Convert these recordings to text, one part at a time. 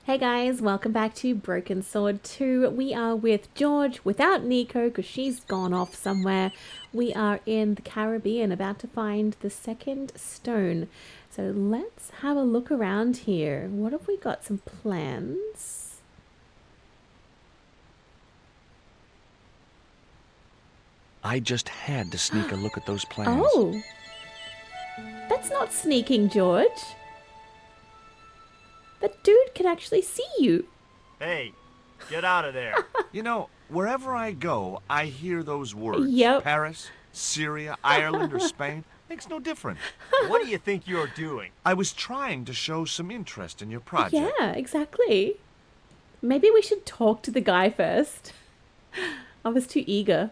Hey guys, welcome back to Broken Sword 2. We are with George without Nico because she's gone off somewhere. We are in the Caribbean about to find the second stone. So let's have a look around here. What have we got? Some plans? I just had to sneak a look at those plans. Oh! That's not sneaking, George. That dude can actually see you. Hey, get out of there. You know, wherever I go, I hear those words. Yep. Paris, Syria, Ireland, or Spain. Makes no difference. What do you think you're doing? I was trying to show some interest in your project. Yeah, exactly. Maybe we should talk to the guy first. I was too eager.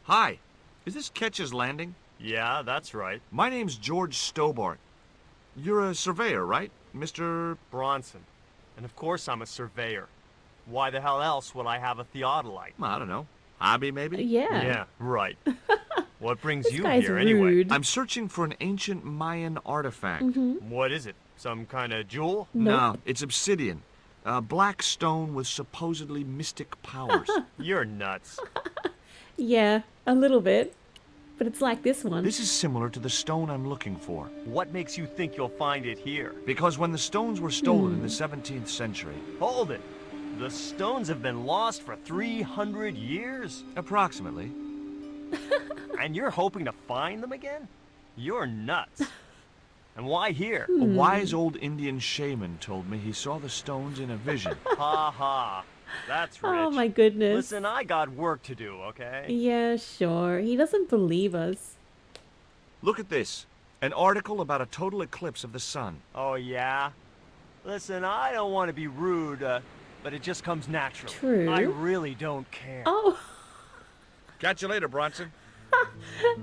Hi, is this Ketch's Landing? Yeah, that's right. My name's George Stobbart. You're a surveyor, right, Mr. Bronson. And of course I'm a surveyor. Why the hell else would I have a theodolite? I don't know. Hobby, maybe? Yeah. Yeah, right. What brings This you guy's here rude. anyway? I'm searching for an ancient Mayan artifact. What is it? Some kind of jewel? No, it's obsidian. A black stone with supposedly mystic powers. You're nuts. Yeah, a little bit. But it's like this one. This is similar to the stone I'm looking for. What makes you think you'll find it here? Because when the stones were stolen in the 17th century, Hold it. The stones have been lost for 300 years? approximately, And you're hoping to find them again? You're nuts. And why here? a wise old Indian shaman told me he saw the stones in a vision. Ha ha. That's rich. Oh my goodness. Listen, I got work to do, okay? Yeah, sure. He doesn't believe us. Look at this. An article about a total eclipse of the sun. Oh, yeah? Listen, I don't want to be rude, but it just comes natural. True. I really don't care. Oh, Catch you later, Bronson.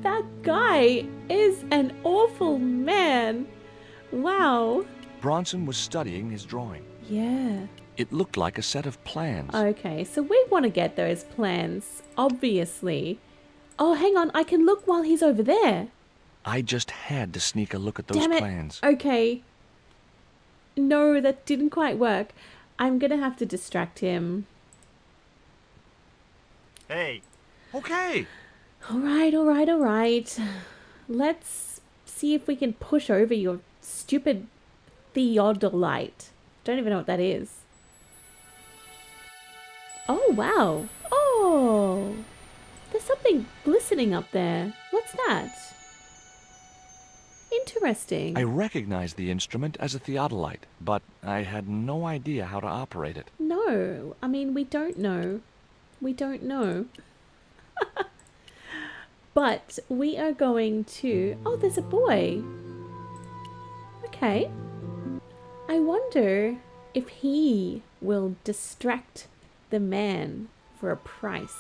that guy is an awful man. Wow. Bronson was studying his drawing. Yeah. It looked like a set of plans. Okay, so we want to get those plans, obviously. Oh, hang on. I can look while he's over there. I just had to sneak a look at those Damn it. plans. Okay. No, that didn't quite work. I'm going to have to distract him. Hey, Okay. All right. Let's see if we can push over your stupid theodolite. Don't even know what that is. Oh, wow. Oh, there's something glistening up there. What's that? Interesting. I recognized the instrument as a theodolite, but I had no idea how to operate it. No, I mean, we don't know. We don't know. But we are going to... Oh, there's a boy. Okay. I wonder if he will distract the man for a price.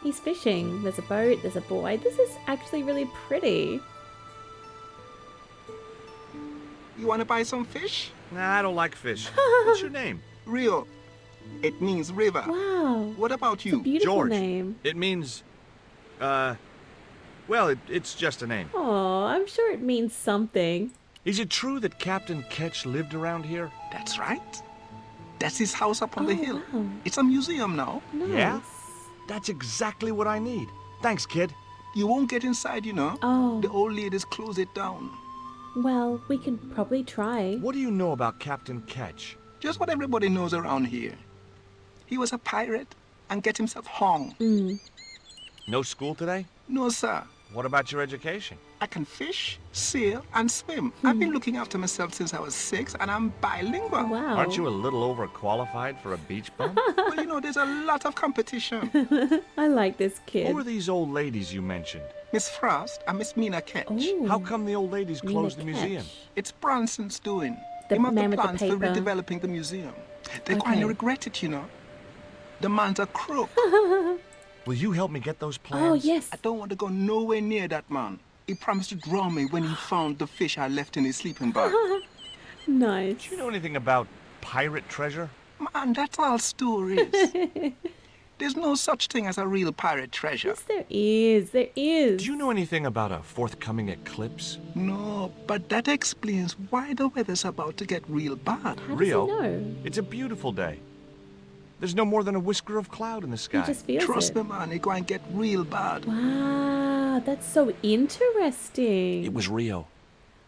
He's fishing. There's a boat. There's a boy. This is actually really pretty. You want to buy some fish? Nah, I don't like fish. What's your name? Rio. It means river. Wow. What about you? Beautiful George. name. It means, it's just a name. Oh, I'm sure it means something. Is it true that Captain Ketch lived around here? That's right. That's his house up on the hill. Wow. It's a museum now. Nice. Yeah? That's exactly what I need. Thanks, kid. You won't get inside, you know. Oh. The old ladies close it down. Well, we can probably try. What do you know about Captain Ketch? Just what everybody knows around here. He was a pirate and get himself hung. No school today? No, sir. What about your education? I can fish, sail, and swim. I've been looking after myself since I was 6, and I'm bilingual. Wow. Aren't you a little overqualified for a beach bum? Well, you know, there's a lot of competition. I like this kid. Who are these old ladies you mentioned? Miss Frost and Miss Mina Ketch. Ooh, How come the old ladies Nina closed the museum? Ketch. It's Bronson's doing. The Him have man the with the plans for paper. redeveloping the museum. They're going Okay. to regret it, you know. The man's a crook. Will you help me get those plans? Oh, yes. I don't want to go nowhere near that man. He promised to draw me when he found the fish I left in his sleeping bag. Nice. Do you know anything about pirate treasure? Man, that's all stories. There's no such thing as a real pirate treasure. Yes, there is. There is. Do you know anything about a forthcoming eclipse? No, but that explains why the weather's about to get real bad. How Rio, does he know? it's a beautiful day. There's no more than a whisker of cloud in the He sky. just feels Trust it. me, man, it going to get real bad. Wow, that's so interesting. It was Rio.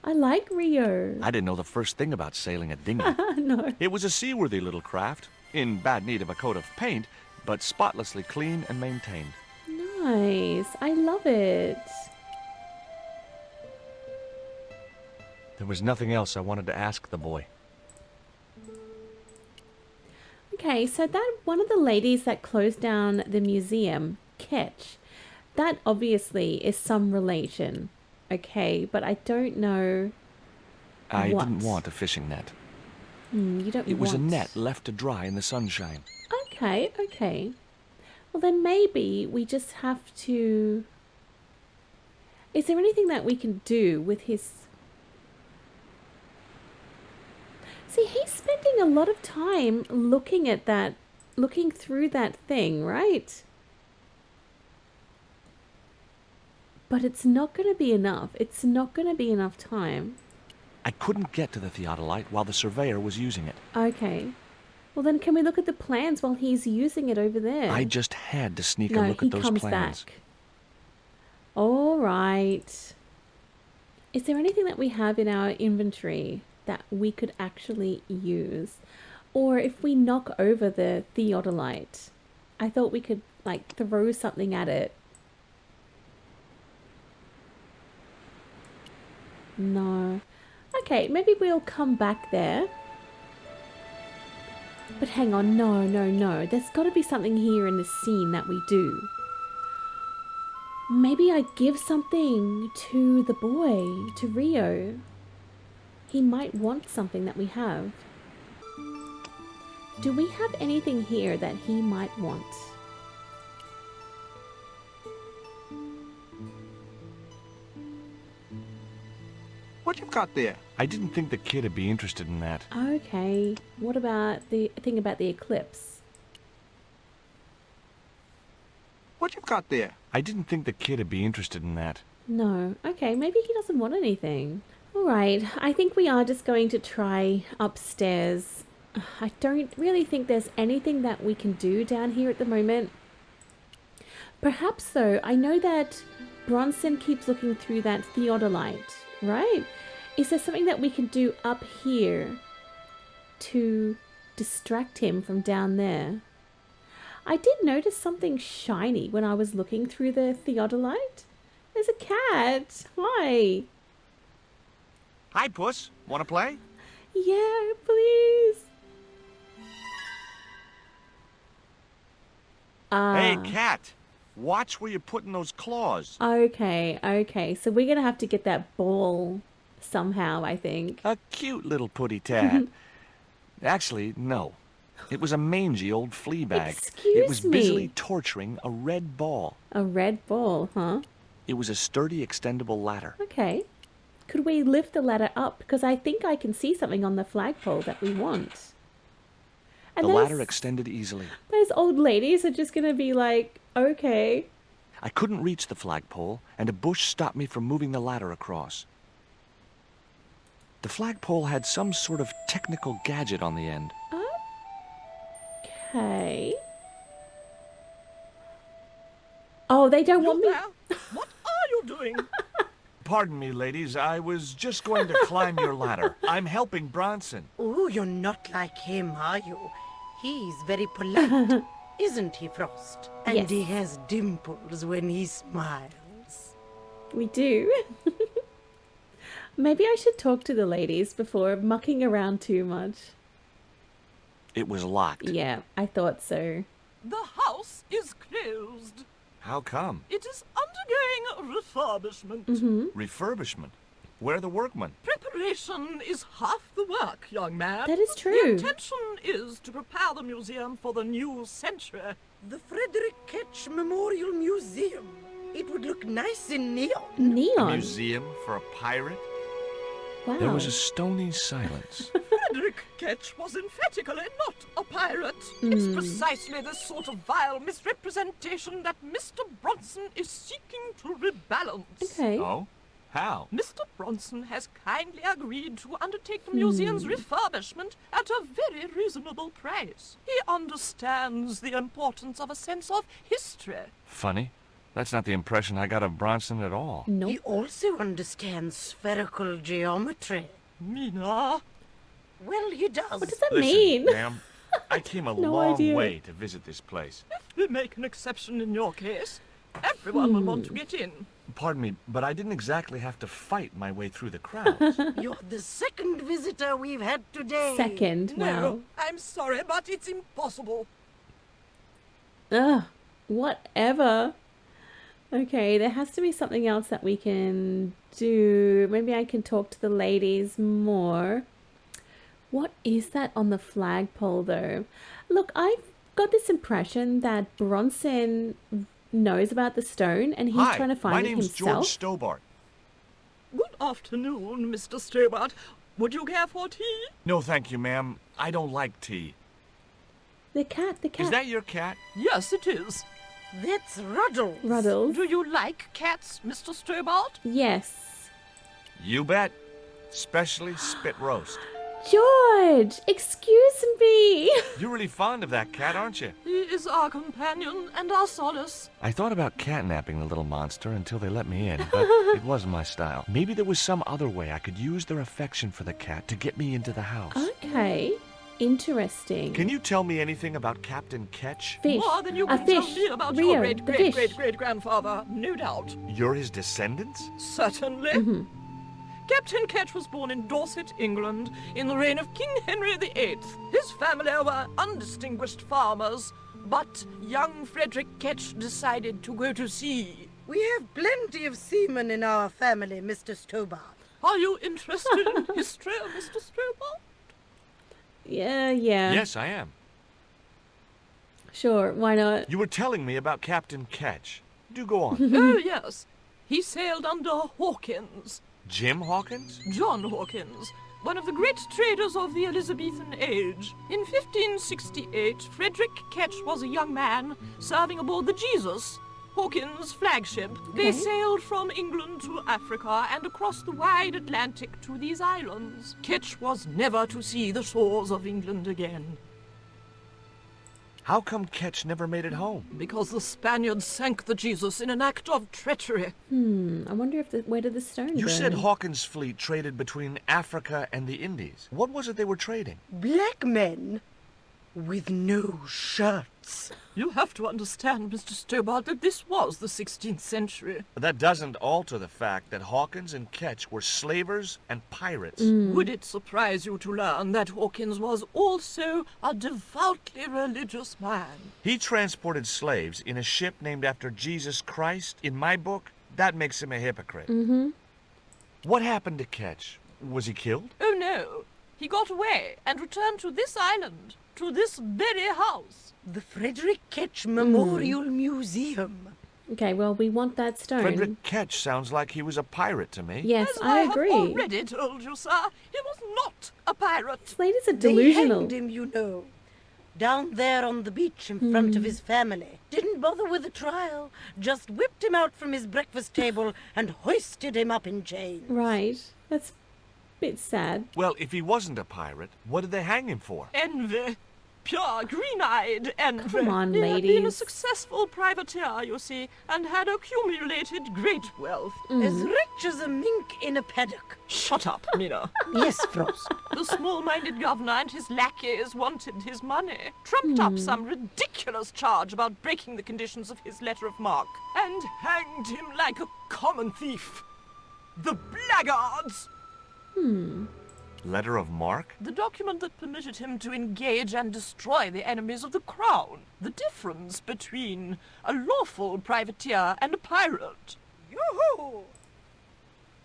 I like Rio. I didn't know the first thing about sailing a dinghy. No. It was a seaworthy little craft, in bad need of a coat of paint, but spotlessly clean and maintained. Nice. I love it. There was nothing else I wanted to ask the boy. Okay, so that one of the ladies that closed down the museum, Ketch, that obviously is some relation. Okay, but I don't know. I What? didn't want a fishing net. You don't It was a want- net left to dry in the sunshine. Okay, okay. Well, then maybe we just have to... Is there anything that we can do with his... See, he's spending a lot of time looking at that, looking through that thing, right? But it's not going to be enough. It's not going to be enough time. I couldn't get to the theodolite while the surveyor was using it. Okay. Well, then can we look at the plans while he's using it over there? I just had to sneak a No, look he at those comes plans. back. All right. Is there anything that we have in our inventory that we could actually use? Or if we knock over the theodolite, I thought we could like throw something at it. No. Okay, maybe we'll come back there. But hang on, no, no, no. There's got to be something here in the scene that we do. Maybe I give something to the boy, to Rio. He might want something that we have. Do we have anything here that he might want? What you got there? I didn't think the kid'd be interested in that. Okay. What about the thing about the eclipse? What you got there? I didn't think the kid'd be interested in that. No. Okay, maybe he doesn't want anything. All right. I think we are just going to try upstairs. I don't really think there's anything that we can do down here at the moment. Perhaps, though, I know that Bronson keeps looking through that theodolite, right? Is there something that we can do up here to distract him from down there? I did notice something shiny when I was looking through the theodolite. There's a cat. Hi. Hi, Puss. Want to play? Yeah, please. Hey, cat. Watch where you're putting those claws. Okay, okay. So we're going to have to get that ball somehow, I think. A cute little putty tad. Actually, no. It was a mangy old flea bag. It was Excuse busily me. torturing a red ball. A red ball, huh? It was a sturdy, extendable ladder. Okay. Could we lift the ladder up? Because I think I can see something on the flagpole that we want. And The ladder extended easily. those old ladies are just going to be like, okay. I couldn't reach the flagpole, and a bush stopped me from moving the ladder across. The flagpole had some sort of technical gadget on the end. Okay. Oh, they don't want me. What are you doing? Pardon me, ladies. I was just going to climb your ladder. I'm helping Bronson. Oh, you're not like him, are you? He's very polite, isn't he, Frost? And Yes. he has dimples when he smiles. We do. Maybe I should talk to the ladies before mucking around too much. It was locked. Yeah, I thought so. The house is closed. How come? It is undergoing refurbishment. Refurbishment. Where are the workmen? Preparation is half the work, young man. That is The true. intention is to prepare the museum for the new century. The Frederick Ketch Memorial Museum. It would look nice in neon. A Neon. museum for a pirate? Wow. There was a stony silence. Frederick Ketch was emphatically not a pirate. It's precisely this sort of vile misrepresentation that Mr. Bronson is seeking to rebalance. Okay. Oh? How? Mr. Bronson has kindly agreed to undertake the museum's refurbishment at a very reasonable price. He understands the importance of a sense of history. Funny. That's not the impression I got of Bronson at all. Nope. He also understands spherical geometry. Mina, Well, he does. What does that Listen, mean? ma'am, I came a No long idea. way to visit this place. we make an exception in your case. Everyone will want to get in. Pardon me, but I didn't exactly have to fight my way through the crowds. You're the second visitor we've had today. Second. Wow. No, I'm sorry, but it's impossible. Ugh. Whatever. Okay, there has to be something else that we can do. Maybe I can talk to the ladies more. What is that on the flagpole, though? Look, I've got this impression that Bronson knows about the stone and he's Hi, trying to find my it name's himself. George Stobbart. Good afternoon, Mr. Stobbart. Would you care for tea? No, thank you, ma'am. I don't like tea. The cat. Is that your cat? Yes, it is. That's Ruddles. Ruddles. Do you like cats, Mr. Stobbart? Yes. You bet. Especially spit roast. George, excuse me. You're really fond of that cat, aren't you? He is our companion and our solace. I thought about catnapping the little monster until they let me in, but it wasn't my style. Maybe there was some other way I could use their affection for the cat to get me into the house. Okay. Interesting. Can you tell me anything about Captain Ketch? Fish. More than you A can fish. tell me about Rio, your great, the great, fish. great, great grandfather, no doubt. You're his descendants? Certainly. Captain Ketch was born in Dorset, England, in the reign of King Henry VIII. His family were undistinguished farmers, but young Frederick Ketch decided to go to sea. We have plenty of seamen in our family, Mr. Stobbart. Are you interested in history, Mr. Stobbart? Yeah. Yes, I am. Sure, why not? You were telling me about Captain Ketch. Do go on. Oh, yes. He sailed under Hawkins. Jim Hawkins? John Hawkins, one of the great traders of the Elizabethan age. In 1568, Frederick Ketch was a young man serving aboard the Jesus, Hawkins' flagship. They sailed from England to Africa and across the wide Atlantic to these islands. Ketch was never to see the shores of England again, How come Ketch never made it home? because the Spaniards sank the Jesus in an act of treachery. I wonder if where did the stone You go? said Hawkins' fleet traded between Africa and the Indies. What was it they were trading? Black men with no shirts. You have to understand, Mr. Stobbart, that this was the 16th century. But that doesn't alter the fact that Hawkins and Ketch were slavers and pirates. Would it surprise you to learn that Hawkins was also a devoutly religious man? He transported slaves in a ship named after Jesus Christ. In my book, that makes him a hypocrite. What happened to Ketch? Was he killed? Oh no, he got away and returned to this island, to this very house. The Frederick Ketch Memorial Museum. Okay, well, we want that stone. Frederick Ketch sounds like he was a pirate to me. Yes, As I have agree. already told you, sir, he was not a pirate. This lady's a They delusional. hanged him, you know. Down there on the beach in front of his family. Didn't bother with a trial. Just whipped him out from his breakfast table and hoisted him up in chains. Right. That's a bit sad. Well, if he wasn't a pirate, what did they hang him for? Envy. Pure green-eyed envy. Come on, He had been a ladies. successful privateer, you see, and had accumulated great wealth. As rich as a mink in a paddock. Shut up, Mina. Yes, Frost. The small-minded governor and his lackeys wanted his money, trumped up some ridiculous charge about breaking the conditions of his letter of marque, and hanged him like a common thief. The blackguards! Letter of marque? The document that permitted him to engage and destroy the enemies of the crown. The difference between a lawful privateer and a pirate. Yoo-hoo!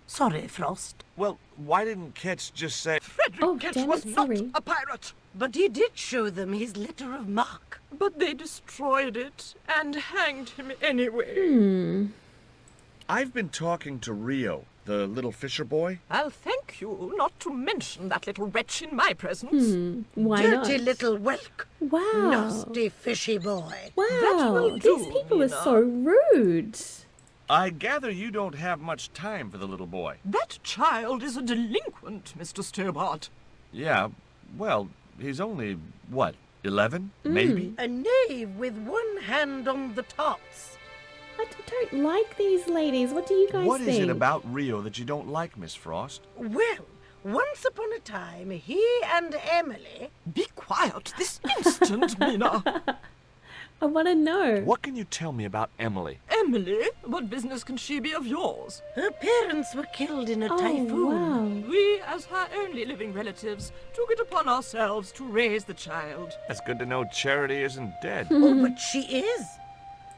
Sorry, Frost. Well, why didn't Ketch just say... Frederick Oh, Ketch damn was it, not sorry. a pirate. But he did show them his letter of marque. But they destroyed it and hanged him anyway. I've been talking to Rio, The little fisher boy? I'll thank you not to mention that little wretch in my presence. Why Dirty not? little whelk. Wow. Nasty fishy boy. Wow. will These do, people are Nina. so rude. I gather you don't have much time for the little boy. That child is a delinquent, Mr. Stobbart. Yeah, well, he's only, what, 11, maybe? A knave with one hand on the tops. I don't like these ladies. What do you guys What think? is it about Rio that you don't like, Miss Frost? Well, once upon a time, he and Emily... Be quiet this instant, Mina. I want to know. What can you tell me about Emily? Emily, what business can she be of yours? Her parents were killed in a Oh, typhoon. wow. We, as her only living relatives, took it upon ourselves to raise the child. It's good to know Charity isn't dead. Oh, but she is.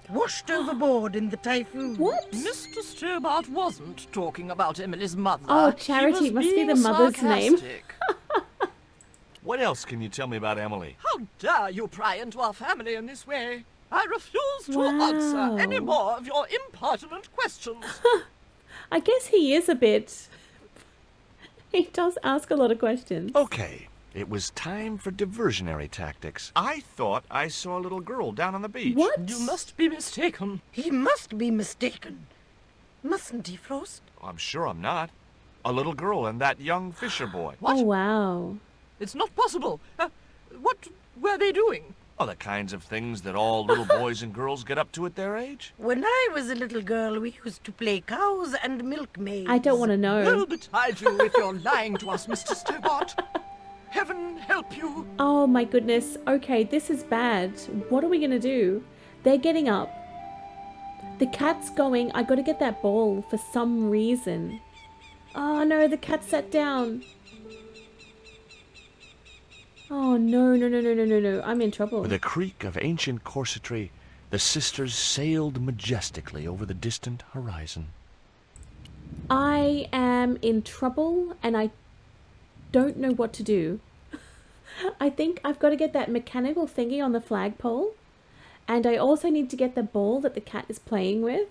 Washed overboard in the typhoon. What? Mr. Stobbart wasn't talking about Emily's mother. Oh, He Charity was must be being the mother's name. sarcastic. What else can you tell me about Emily? How dare you pry into our family in this way? I refuse to Wow. answer any more of your impertinent questions. I guess he is a bit... He does ask a lot of questions. Okay, it was time for diversionary tactics. I thought I saw a little girl down on the beach. What? You must be mistaken. He must be mistaken. Mustn't he, Frost? I'm sure I'm not. A little girl and that young fisher boy. What? Oh, wow. It's not possible. What were they doing? Oh, the kinds of things that all little boys and girls get up to at their age. When I was a little girl, we used to play cows and milkmaids. I don't want to know. Well betide you if you're lying to us, Mr. Stobbart. Heaven help you. Oh my goodness. Okay, this is bad. What are we going to do? They're getting up. The cat's going. I got to get that ball for some reason. Oh no, the cat sat down. Oh no, no, no, no, no, no, no. I'm in trouble. With a creak of ancient corsetry, the sisters sailed majestically over the distant horizon. I am in trouble and I don't know what to do. I think I've got to get that mechanical thingy on the flagpole. And I also need to get the ball that the cat is playing with.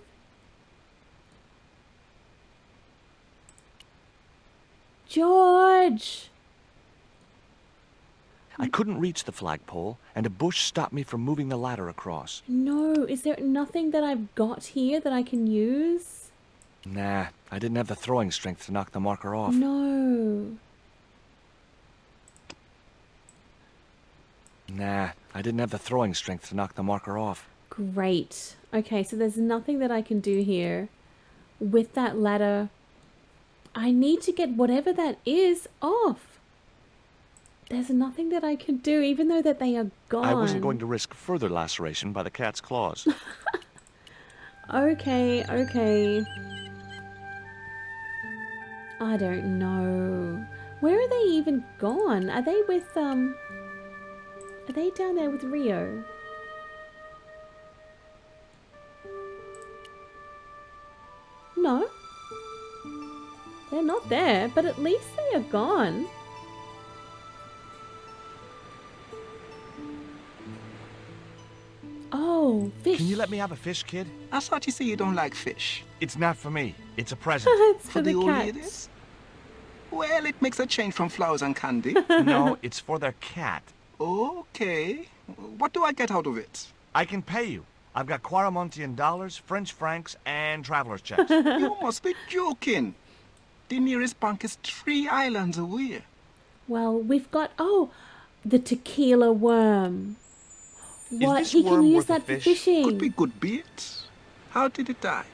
George! I couldn't reach the flagpole, and a bush stopped me from moving the ladder across. No, is there nothing that I've got here that I can use? Nah, I didn't have the throwing strength to knock the marker off. No. Nah, I didn't have the throwing strength to knock the marker off. Great. Okay, so there's nothing that I can do here with that ladder. I need to get whatever that is off. There's nothing that I can do, even though that they are gone. I wasn't going to risk further laceration by the cat's claws. Okay, okay. I don't know. Where are they even gone? Are they with, are they down there with Rio? No. They're not there, but at least they are gone. Oh, fish. Can you let me have a fish, kid? I thought you said you don't like fish. It's not for me. It's a present. It's For for the the old cat. ladies? Well, it makes a change from flowers and candy. No, it's for their cat. Okay. What do I get out of it? I can pay you. I've got Quarramontian dollars, French francs, and traveler's checks. You must be joking. The nearest bank is 3 islands away. Well, we've got, oh, the tequila worm. What? this He can worm use worth a that for fish? fishing. Could be good bait. How did it die?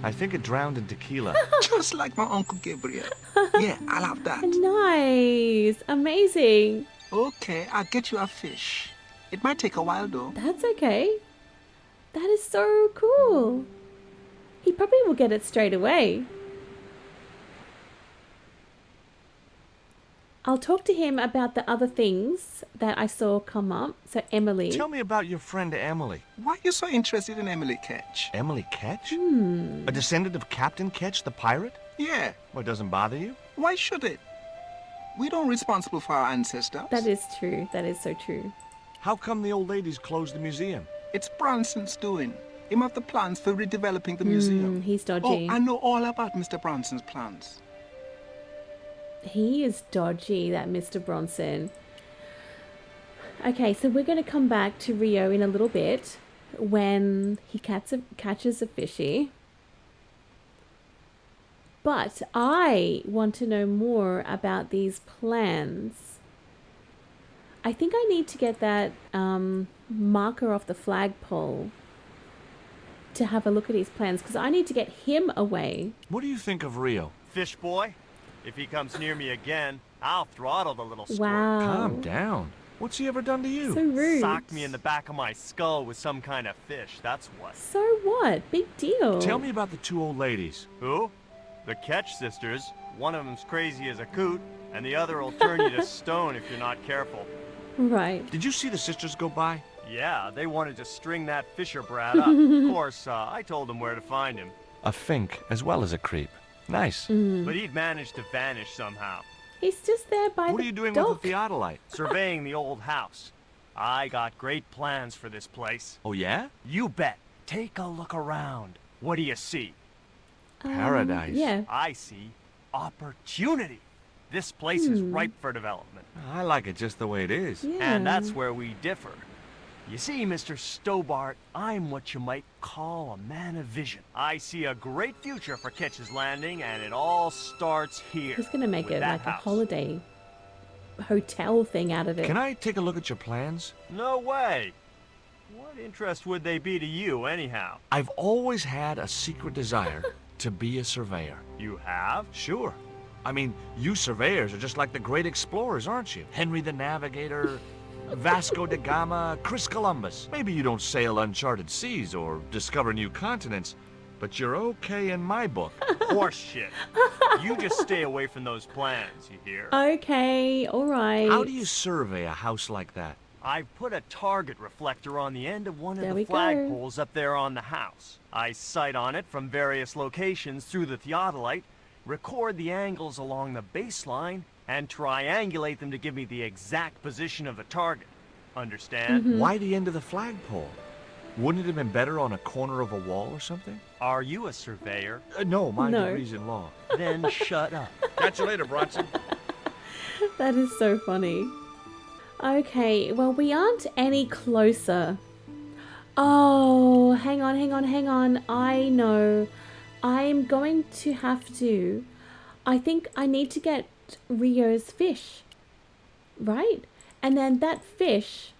I think it drowned in tequila. Just like my Uncle Gabriel. Yeah, I'll have that. Nice. Amazing. Okay, I'll get you a fish. It might take a while though. That's okay. That is so cool. He probably will get it straight away. I'll talk to him about the other things that I saw come up. So Emily. Tell me about your friend Emily. Why are you so interested in Emily Ketch? Emily Ketch? A descendant of Captain Ketch, the pirate? Yeah, Well, it doesn't bother you? why should it? We don't responsible for our ancestors. That is true. That is so true. How come the old ladies closed the museum? It's Bronson's doing. Him have the plans for redeveloping the museum. He's Oh, dodgy. I know all about Mr. Bronson's plans. He is dodgy, that Mr. Bronson. Okay, so we're going to come back to Rio in a little bit when he catches a fishy. But I want to know more about these plans. I think I need to get that marker off the flagpole to have a look at his plans, because I need to get him away. What do you think of Rio? Fish boy, if he comes near me again, I'll throttle the little squirt. Wow. Calm down. What's he ever done to you? So rude. Socked me in the back of my skull with some kind of fish, that's what. So what? Big deal. Tell me about the two old ladies. Who? The Ketch sisters. One of them's crazy as a coot, and the other will turn you to stone if you're not careful. Right. Did you see the sisters go by? Yeah, they wanted to string that Fisher brat up. Of course, I told them where to find him. A fink as well as a creep. Nice. But he'd managed to vanish somehow. He's just there by What the are you doing dock. with the theodolite? Surveying the old house. I got great plans for this place. Oh, yeah? You bet. Take a look around. What do you see? Paradise. Yeah. I see opportunity. This place is ripe for development. I like it just the way it is. Yeah. And that's where we differ. You see, Mr. Stobbart, I'm what you might call a man of vision. I see a great future for Ketch's Landing, and it all starts here. He's gonna make with it that like a house. holiday hotel thing out of it. Can I take a look at your plans? No way. What interest would they be to you, anyhow? I've always had a secret desire to be a surveyor. You have? Sure. I mean, you surveyors are just like the great explorers, aren't you? Henry the Navigator, Vasco da Gama, Chris Columbus. Maybe you don't sail uncharted seas or discover new continents, but you're okay in my book. Horse shit. You just stay away from those plans, you hear? Okay, all right. How do you survey a house like that? I've put a target reflector on the end of one There of we the go. flagpoles up there on the house. I sight on it from various locations through the theodolite, record the angles along the baseline, and triangulate them to give me the exact position of the target. Understand? Why the end of the flagpole? Wouldn't it have been better on a corner of a wall or something? Are you a surveyor? No, my No. degree's in law. Then shut up. Catch you later, Bronson. That is so funny. Okay, well, we aren't any closer. Oh, hang on. I know. I'm going to have to... I think I need to get Rio's fish. Right? And then that fish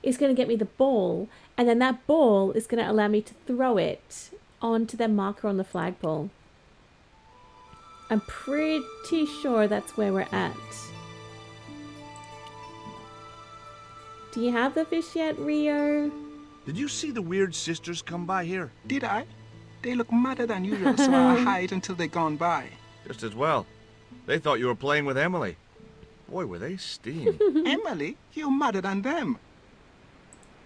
is going to get me the ball. And then that ball is going to allow me to throw it onto the marker on the flagpole. I'm pretty sure that's where we're at. Do you have the fish yet, Rio? Did you see the weird sisters come by here? Did I? They look madder than usual, so I hide until they're gone by. Just as well. They thought you were playing with Emily. Boy, were they steam. Emily, you're madder than them.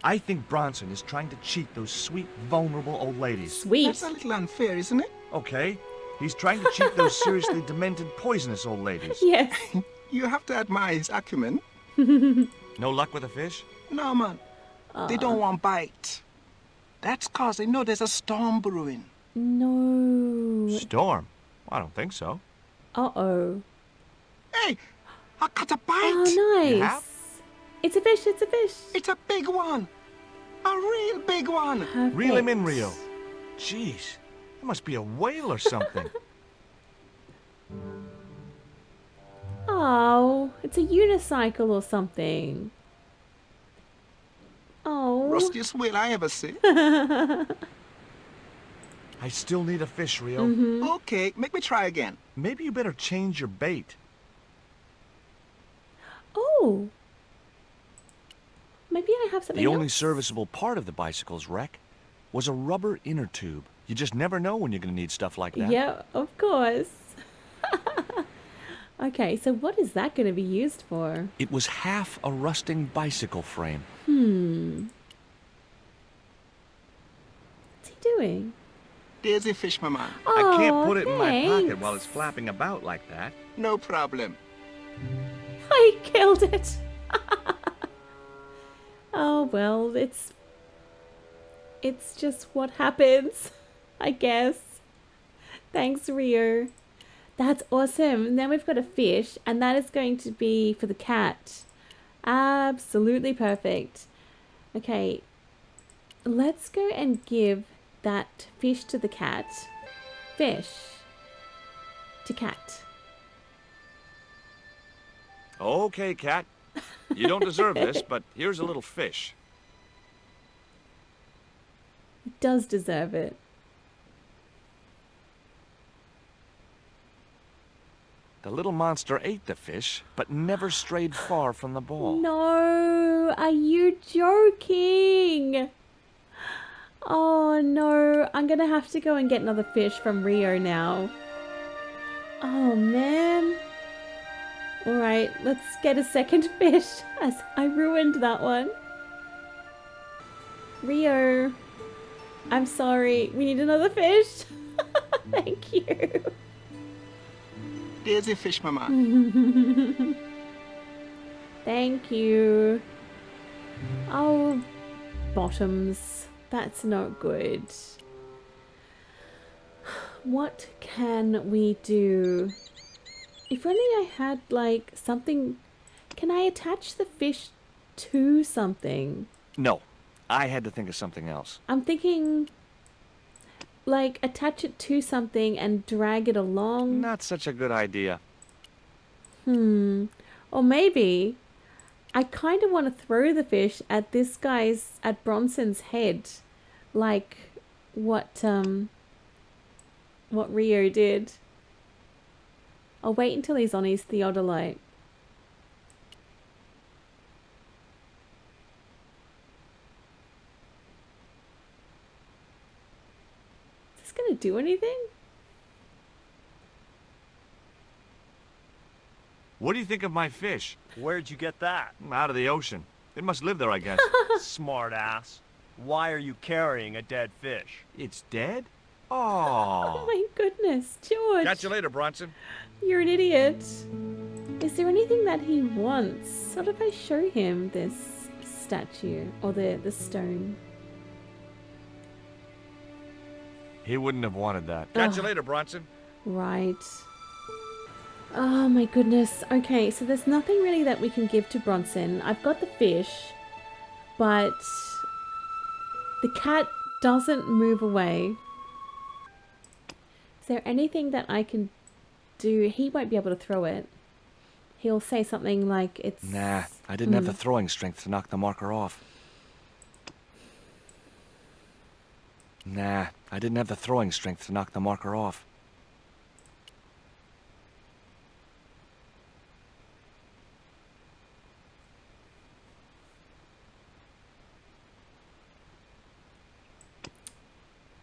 I think Bronson is trying to cheat those sweet, vulnerable old ladies. Sweet. That's a little unfair, isn't it? Okay, he's trying to cheat those seriously demented, poisonous old ladies. Yes. You have to admire his acumen. No luck with a fish? No, man. They don't want bite. That's 'cause they know there's a storm brewing. No. Storm? I don't think so. Uh-oh. Hey, I caught a bite. Oh, You nice. have? It's a fish. It's a big one. A real big one. Perfect. Reel him in, Rio. Jeez, that must be a whale or something. Oh, it's a unicycle or something. Oh. Rustiest whale I ever see. I still need a fish, Rio. Okay, make me try again. Maybe you better change your bait. Oh. Maybe I have something The only else. serviceable part of the bicycle's wreck was a rubber inner tube. You just never know when you're going to need stuff like that. Yeah, of course. Okay, so what is that going to be used for? It was half a rusting bicycle frame. What's he doing? There's a fish, my man. I can't Oh, put it in my pocket thanks. while it's flapping about like that. No problem. I killed it. Oh well, it's It's just what happens, I guess. Thanks, Rio. That's awesome. And then we've got a fish, and that is going to be for the cat. Absolutely perfect. Okay, let's go and give that fish to the cat. Fish to cat. Okay, cat. You don't deserve this, but here's a little fish. He does deserve it. The little monster ate the fish, but never strayed far from the ball. No, are you joking? Oh no, I'm gonna have to go and get another fish from Rio now. Oh man. Alright, let's get a second fish as I ruined that one. Rio, I'm sorry, we need another fish. Thank you. There's a fish, my man. Thank you. Oh, bottoms. That's not good. What can we do? If only I had, like, something... Can I attach the fish to something? No, I had to think of something else. I'm thinking... Like, attach it to something and drag it along. Not such a good idea. Or maybe I kind of want to throw the fish at this guy's, at Bronson's head, like what Rio did. I'll wait until he's on his theodolite. Is this gonna do anything? What do you think of my fish? Where'd you get that? Out of the ocean. It must live there, I guess. Smart ass. Why are you carrying a dead fish? It's dead? Oh Oh. my goodness, George. Catch you later, Bronson. You're an idiot. Is there anything that he wants? What if I show him this statue or the stone? He wouldn't have wanted that. Catch you Ugh. later, Bronson. Right. Oh my goodness. Okay, so there's nothing really that we can give to Bronson. I've got the fish, but the cat doesn't move away. Is there anything that I can do? He won't be able to throw it. He'll say something like it's... Nah, I didn't have the throwing strength to knock the marker off. Nah, I didn't have the throwing strength to knock the marker off.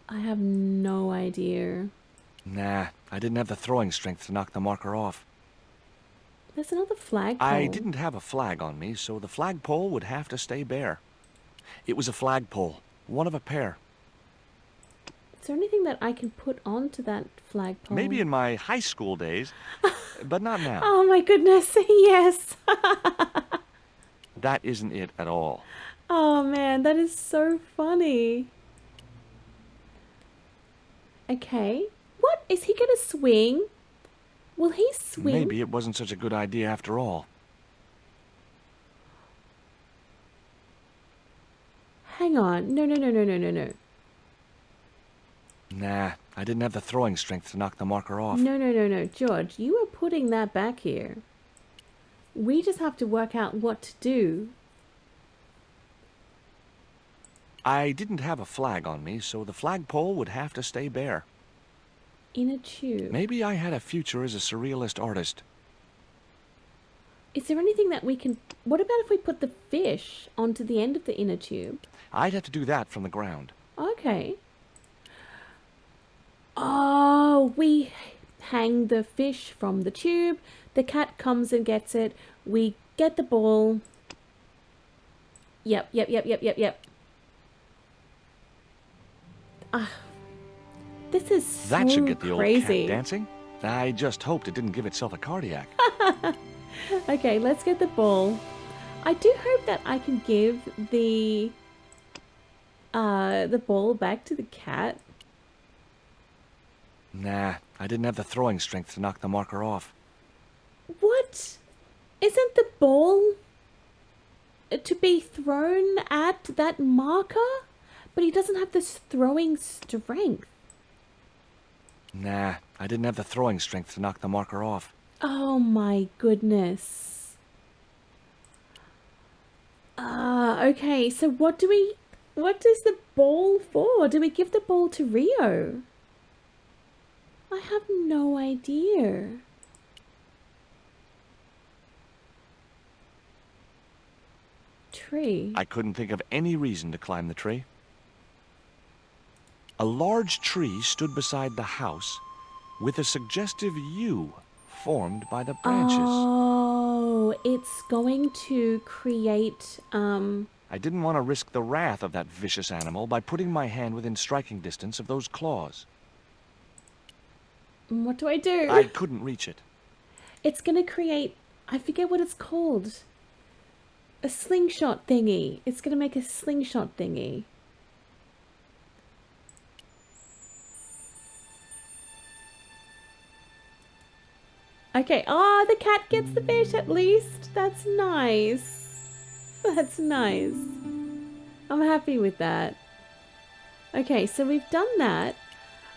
I have no idea. Nah, I didn't have the throwing strength to knock the marker off. There's another flagpole. I didn't have a flag on me, so the flagpole would have to stay bare. It was a flagpole, one of a pair. Is there anything that I can put onto that flagpole? Maybe in my high school days, but not now. Oh my goodness, yes. That isn't it at all. Oh man, that is so funny. Okay. What? Is he gonna swing? Will he swing? Maybe it wasn't such a good idea after all. Hang on. No. Nah, I didn't have the throwing strength to knock the marker off. No. George, you are putting that back here. We just have to work out what to do. I didn't have a flag on me, so the flagpole would have to stay bare. In a tube. Maybe I had a future as a surrealist artist. Is there anything that we can... What about if we put the fish onto the end of the inner tube? I'd have to do that from the ground. Okay. Oh, we hang the fish from the tube. The cat comes and gets it. We get the ball. Yep. Ah, this is so That should get the crazy. old cat dancing. I just hoped it didn't give itself a cardiac. Okay, let's get the ball. I do hope that I can give the the ball back to the cat? Nah, I didn't have the throwing strength to knock the marker off. What? Isn't the ball to be thrown at that marker? But he doesn't have this throwing strength. Nah, I didn't have the throwing strength to knock the marker off. Oh my goodness. Okay, so what does the ball for? Do we give the ball to Rio? I have no idea. Tree. I couldn't think of any reason to climb the tree. A large tree stood beside the house with a suggestive U formed by the branches. Oh, it's going to create, I didn't want to risk the wrath of that vicious animal by putting my hand within striking distance of those claws. what do I do? I couldn't reach it. It's going to create, I forget what it's called. A slingshot thingy. It's going to make a slingshot thingy. Okay, oh, the cat gets the fish at least. That's nice. That's nice. I'm happy with that. Okay, so we've done that.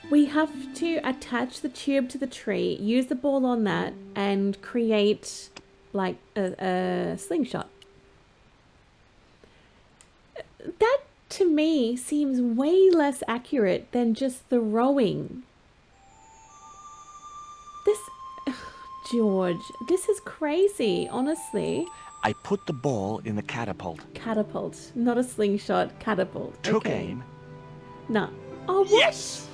We have to attach the tube to the tree, use the ball on that, and create like a slingshot. That to me seems way less accurate than just throwing. This, George, this is crazy, honestly. I put the ball in the catapult. Catapult, not a slingshot, catapult. Took Okay. aim. Nah. Oh, what? Yes!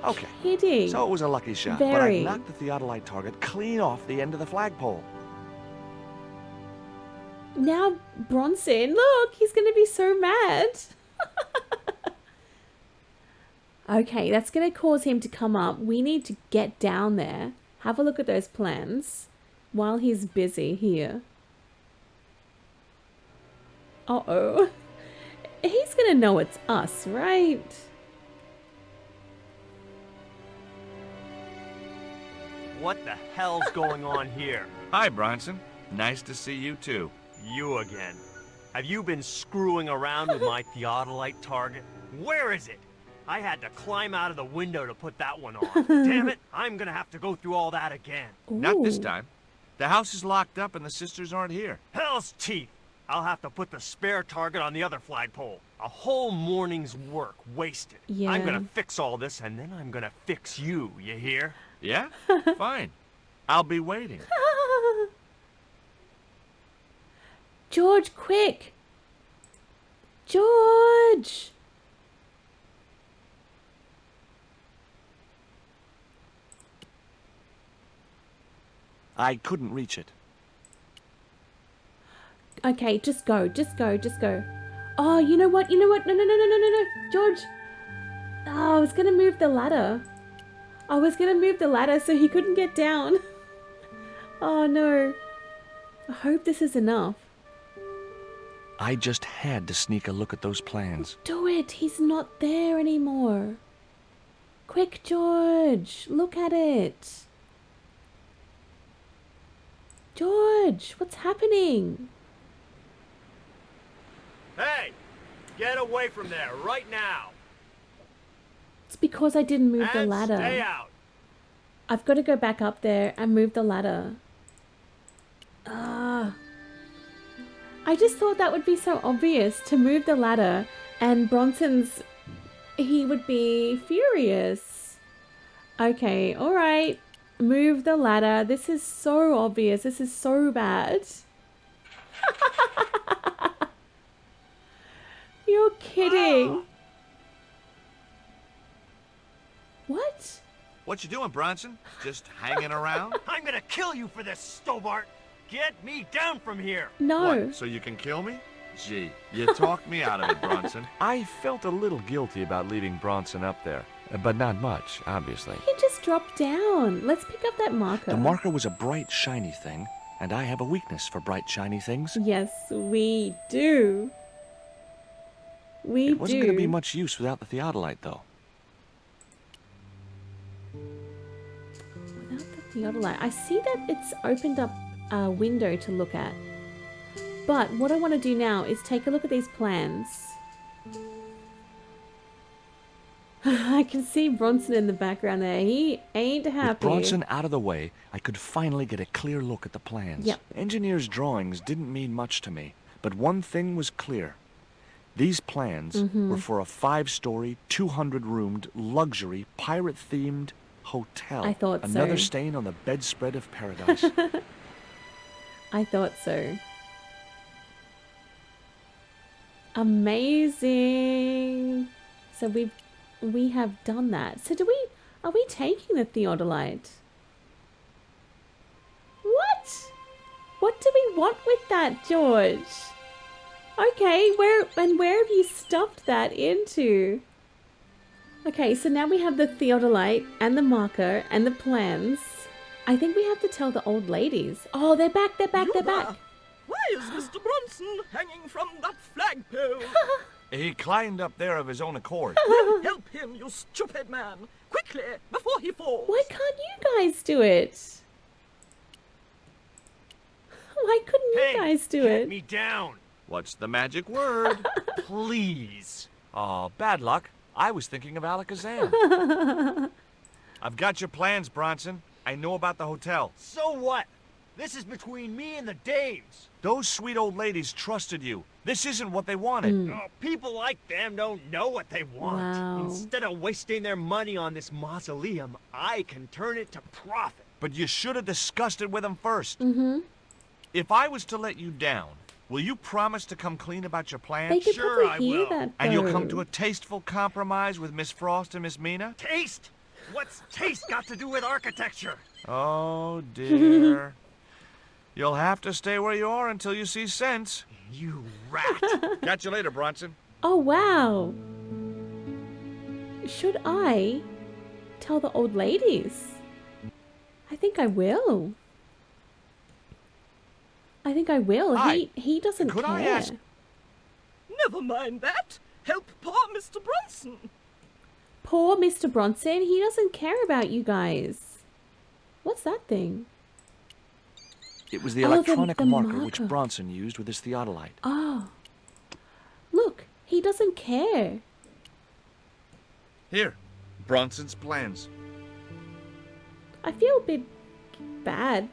Okay. Kidding. So it was a lucky shot, Very. but I knocked the theodolite target clean off the end of the flagpole. Now, Bronson, look, he's going to be so mad. Okay, that's going to cause him to come up. We need to get down there, have a look at those plans while he's busy here. Uh-oh. He's going to know it's us, right? What the hell's going on here? Hi, Bronson. Nice to see you, too. You again. Have you been screwing around with my theodolite target? Where is it? I had to climb out of the window to put that one on. Damn it, I'm gonna have to go through all that again. Not this Ooh. time. The house is locked up and the sisters aren't here. Hell's teeth! I'll have to put the spare target on the other flagpole. A whole morning's work wasted. Yeah. I'm gonna fix all this and then I'm gonna fix you, you hear? Yeah? Fine. I'll be waiting. George, quick! George! I couldn't reach it. Okay, just go, just go, just go. Oh, you know what? You know what? No, no, no, no, no, no, no. George! Oh, I was gonna move the ladder. I was gonna move the ladder so he couldn't get down. Oh no. I hope this is enough. I just had to sneak a look at those plans. Do it! He's not there anymore. Quick, George! Look at it! George! What's happening? Hey! Get away from there right now! It's because I didn't move the And ladder. stay out! I've got to go back up there and move the ladder. I just thought that would be so obvious to move the ladder, and Bronson's... he would be furious. Okay, alright. Move the ladder. This is so obvious. This is so bad. You're kidding. What? What you doing, Bronson? Just hanging around? I'm gonna kill you for this, Stobbart! Get me down from here! No. What, so you can kill me? Gee, you talked me out of it, Bronson. I felt a little guilty about leaving Bronson up there, but not much, obviously. He just dropped down. Let's pick up that marker. The marker was a bright, shiny thing, and I have a weakness for bright, shiny things. Yes, we do. We It wasn't do. going to be much use without the theodolite, though. Without the theodolite, I see that it's opened up a window to look at. But what I want to do now is take a look at these plans. I can see Bronson in the background there. He ain't happy. With Bronson out of the way, I could finally get a clear look at the plans. Yep. Engineers' drawings didn't mean much to me, but one thing was clear. These plans Mm-hmm. were for a 5-story, 200-roomed, luxury, pirate-themed hotel. I thought so. Another stain on the bedspread of paradise. I thought so. Amazing. So we have done that. So are we taking the theodolite? What? What do we want with that, George? Okay, where have you stuffed that into? Okay, so now we have the theodolite and the marker and the plans. I think we have to tell the old ladies. Oh, they're back, they're back, they're back. Why is Mr. Bronson hanging from that flagpole? He climbed up there of his own accord. Help him, you stupid man! Quickly, before he falls! Why can't you guys do it? Why couldn't you guys do get it? me down, What's the magic word? please. Oh, bad luck. I was thinking of Alakazam. I've got your plans, Bronson. I know about the hotel. So what? This is between me and the dames. Those sweet old ladies trusted you. This isn't what they wanted. Oh, people like them don't know what they want. Wow. Instead of wasting their money on this mausoleum, I can turn it to profit. But you should have discussed it with them first. Mm-hmm. If I was to let you down, will you promise to come clean about your They plans? could Sure, probably I hear will. that, And you'll come though. to a tasteful compromise with Miss Frost and Miss Mina? Taste? What's taste got to do with architecture? Oh, dear. You'll have to stay where you are until you see sense. You rat. Catch you later, Bronson. Oh, wow. Should I tell the old ladies? I think I will. I think I will. Hi. He doesn't Could care. I ask- Never mind that. Help poor Mr. Bronson. Poor Mr. Bronson. He doesn't care about you guys. What's that thing? It was the Oh, the electronic marker which marker. Bronson used with his theodolite. Oh. Look, he doesn't care. Here, Bronson's plans. I feel a bit bad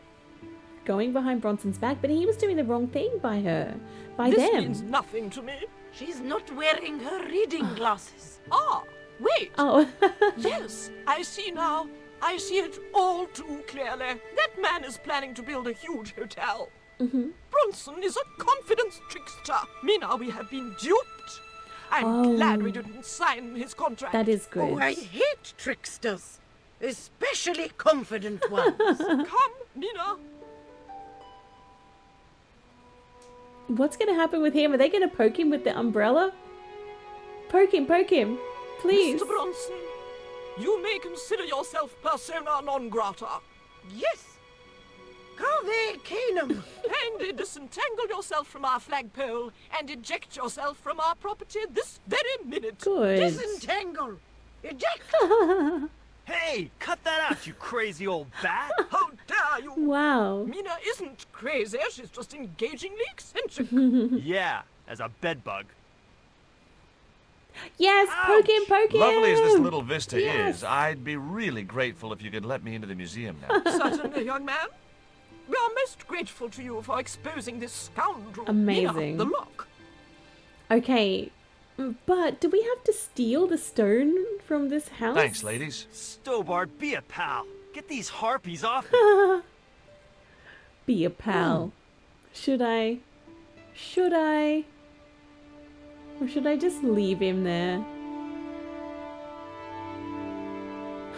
going behind Bronson's back, but he was doing the wrong thing by her. By This them. means nothing to me. She's not wearing her reading glasses. Ah, wait. Oh. Yes, I see now. I see it all too clearly. That man is planning to build a huge hotel. Mm-hmm. Bronson is a confidence trickster. Mina, we have been duped. I'm Oh. glad we didn't sign his contract. That is good. Oh, I hate tricksters, especially confident ones. Come, Mina. What's going to happen with him? Are they going to poke him with the umbrella? Poke him, please. Mr. Bronson, you may consider yourself persona non grata. Yes. Cave Canum. Kindly disentangle yourself from our flagpole and eject yourself from our property this very minute. Good. Disentangle. Eject. Hey, cut that out, you crazy old bat. How dare you! Wow. Mina isn't crazy, she's just engagingly eccentric. Yeah, as a bedbug. Yes, poke him, poke him. Lovely as this little vista Yes. is, I'd be really grateful if you could let me into the museum now. Certainly, young man. We are most grateful to you for exposing this scoundrel. Amazing. Mina, the lock. Okay, but do we have to steal the stone from this house? Thanks, ladies. Stobbart, be a pal. Get these harpies off me. Be a pal. Should I? Or should I just leave him there?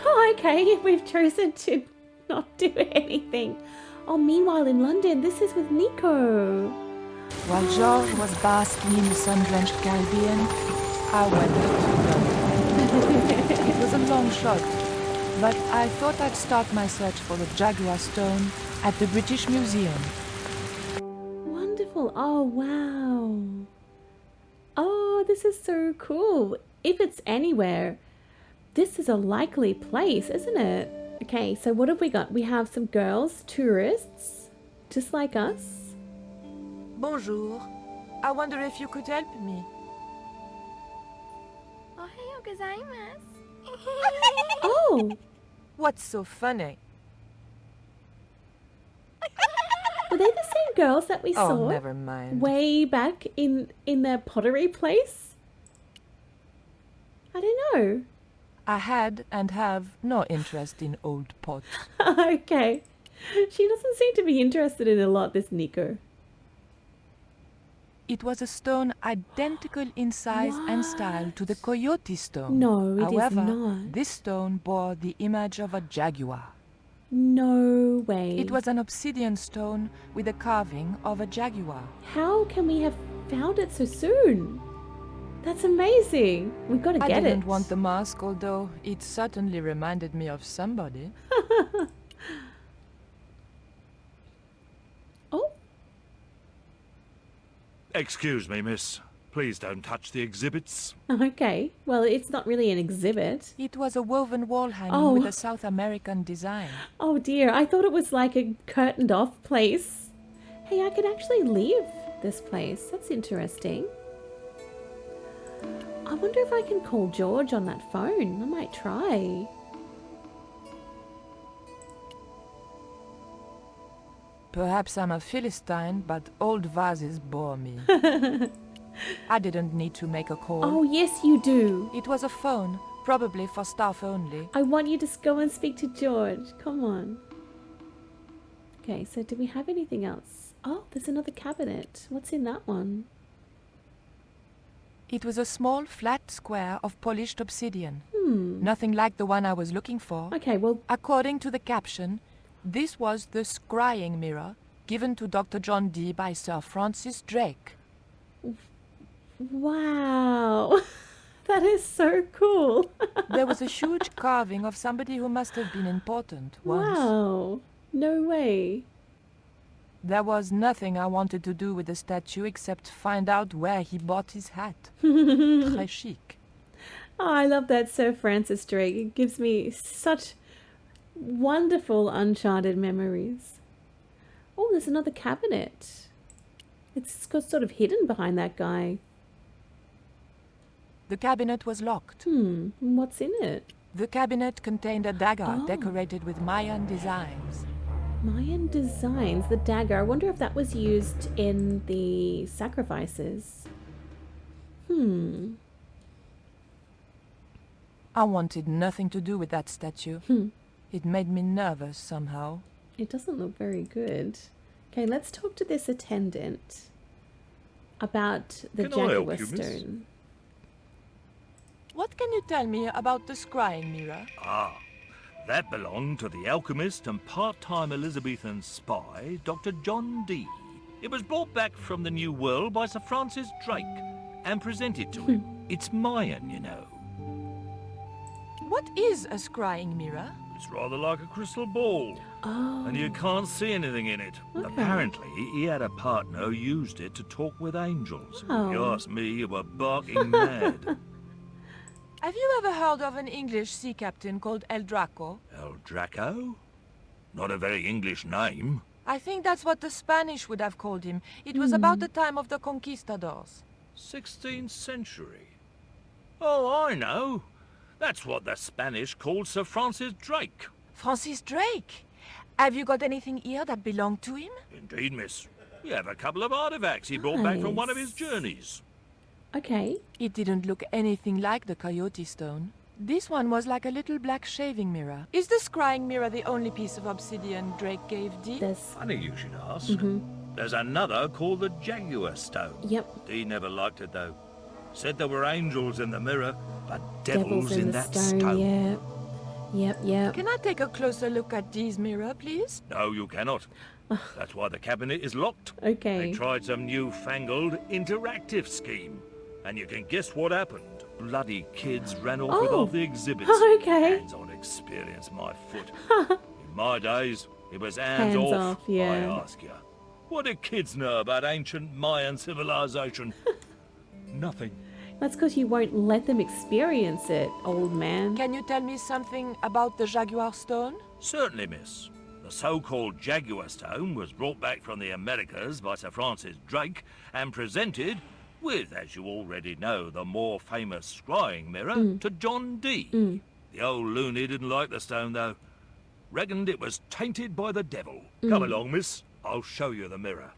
Oh, okay, we've chosen to not do anything. Oh, meanwhile in London, this is with Nico. While George was basking in the sun-drenched Caribbean, I went to London. It was a long shot, but I thought I'd start my search for the Jaguar Stone at the British Museum. Wonderful. Oh, wow. Oh, this is so cool. If it's anywhere, this is a likely place, isn't it? Okay, so what have we got? We have some girls, tourists, just like us. Bonjour. I wonder if you could help me. Oh, What's so funny? were they the same girls that we Oh, saw never mind. way back in their pottery place? I don't know. I had and have no interest in old pots. Okay. She doesn't seem to be interested in a lot, this Nico. It was a stone identical in size and style to the coyote stone. No, it is However, not. this stone bore the image of a jaguar. No way. It was an obsidian stone with a carving of a jaguar. How can we have found it so soon? That's amazing. We've got to I get it. didn't want the mask, although it certainly reminded me of somebody. Oh, Excuse me, miss. Please don't touch the exhibits. okay. Well, it's not really an exhibit. It was a woven wall hanging Oh. with a South American design. Oh dear, I thought it was like a curtained off place. Hey, I could actually leave this place. That's interesting. I wonder if I can call George on that phone. I might try. Perhaps I'm a Philistine, but old vases bore me. I didn't need to make a call. Oh, yes, you do. It was a phone, probably for staff only. I want you to go and speak to George. Come on. Okay, so do we have anything else? Oh, there's another cabinet. What's in that one? It was a small, flat square of polished obsidian. Hmm. Nothing like the one I was looking for. Okay, well, According to the caption, this was the scrying mirror given to Dr. John Dee by Sir Francis Drake. wow. That is so cool. There was a huge carving of somebody who must have been important once. Wow. No way. There was nothing I wanted to do with the statue except find out where he bought his hat. Très chic. Oh, I love that Sir Francis Drake. It gives me such wonderful uncharted memories. Oh, there's another cabinet. It's sort of hidden behind that guy. The cabinet was locked. What's in it? The cabinet contained a dagger Oh. decorated with Mayan designs. Mayan designs, the dagger. I wonder if that was used in the sacrifices. I wanted nothing to do with that statue. It made me nervous somehow. It doesn't look very good. Okay, let's talk to this attendant about the Can I help jaguar you, miss? stone. What can you tell me about the scrying mirror? Ah, that belonged to the alchemist and part-time Elizabethan spy, Dr. John Dee. It was brought back from the New World by Sir Francis Drake and presented to him. It's Mayan, you know. What is a scrying mirror? It's rather like a crystal ball, Oh, and you can't see anything in it. Okay. Apparently, he had a partner who used it to talk with angels. If you Oh. ask me, you were barking mad. Have you ever heard of an English sea captain called El Draco? El Draco? Not a very English name. I think that's what the Spanish would have called him. It was about the time of the conquistadors. 16th century. Oh, I know. That's what the Spanish called Sir Francis Drake. Francis Drake? Have you got anything here that belonged to him? Indeed, miss. We have a couple of artifacts he brought back from one of his Nice. journeys. okay. It didn't look anything like the coyote stone. This one was like a little black shaving mirror. Is the scrying mirror the only piece of obsidian Drake gave Dee? There's, Funny you should ask. There's another called the Jaguar Stone. yep, Dee never liked it, though. Said there were angels in the mirror, but devils, in the that stone, stone. Yep. Can I take a closer look at Dee's mirror, please? No, you cannot. That's why the cabinet is locked. Okay. They tried some newfangled interactive scheme. And you can guess what happened. Bloody kids ran off with Oh. all the exhibits. Okay. Hands-on experience, my foot. In my days, it was hands, Hands off, off, yeah. I ask you. What do kids know about ancient Mayan civilization? Nothing. That's because you won't let them experience it, old man. Can you tell me something about the Jaguar Stone? Certainly, miss. The so-called Jaguar Stone was brought back from the Americas by Sir Francis Drake and presented with, as you already know, the more famous scrying mirror to John Dee. The old loony didn't like the stone, though. Reckoned it was tainted by the devil. Come along, miss. I'll show you the mirror.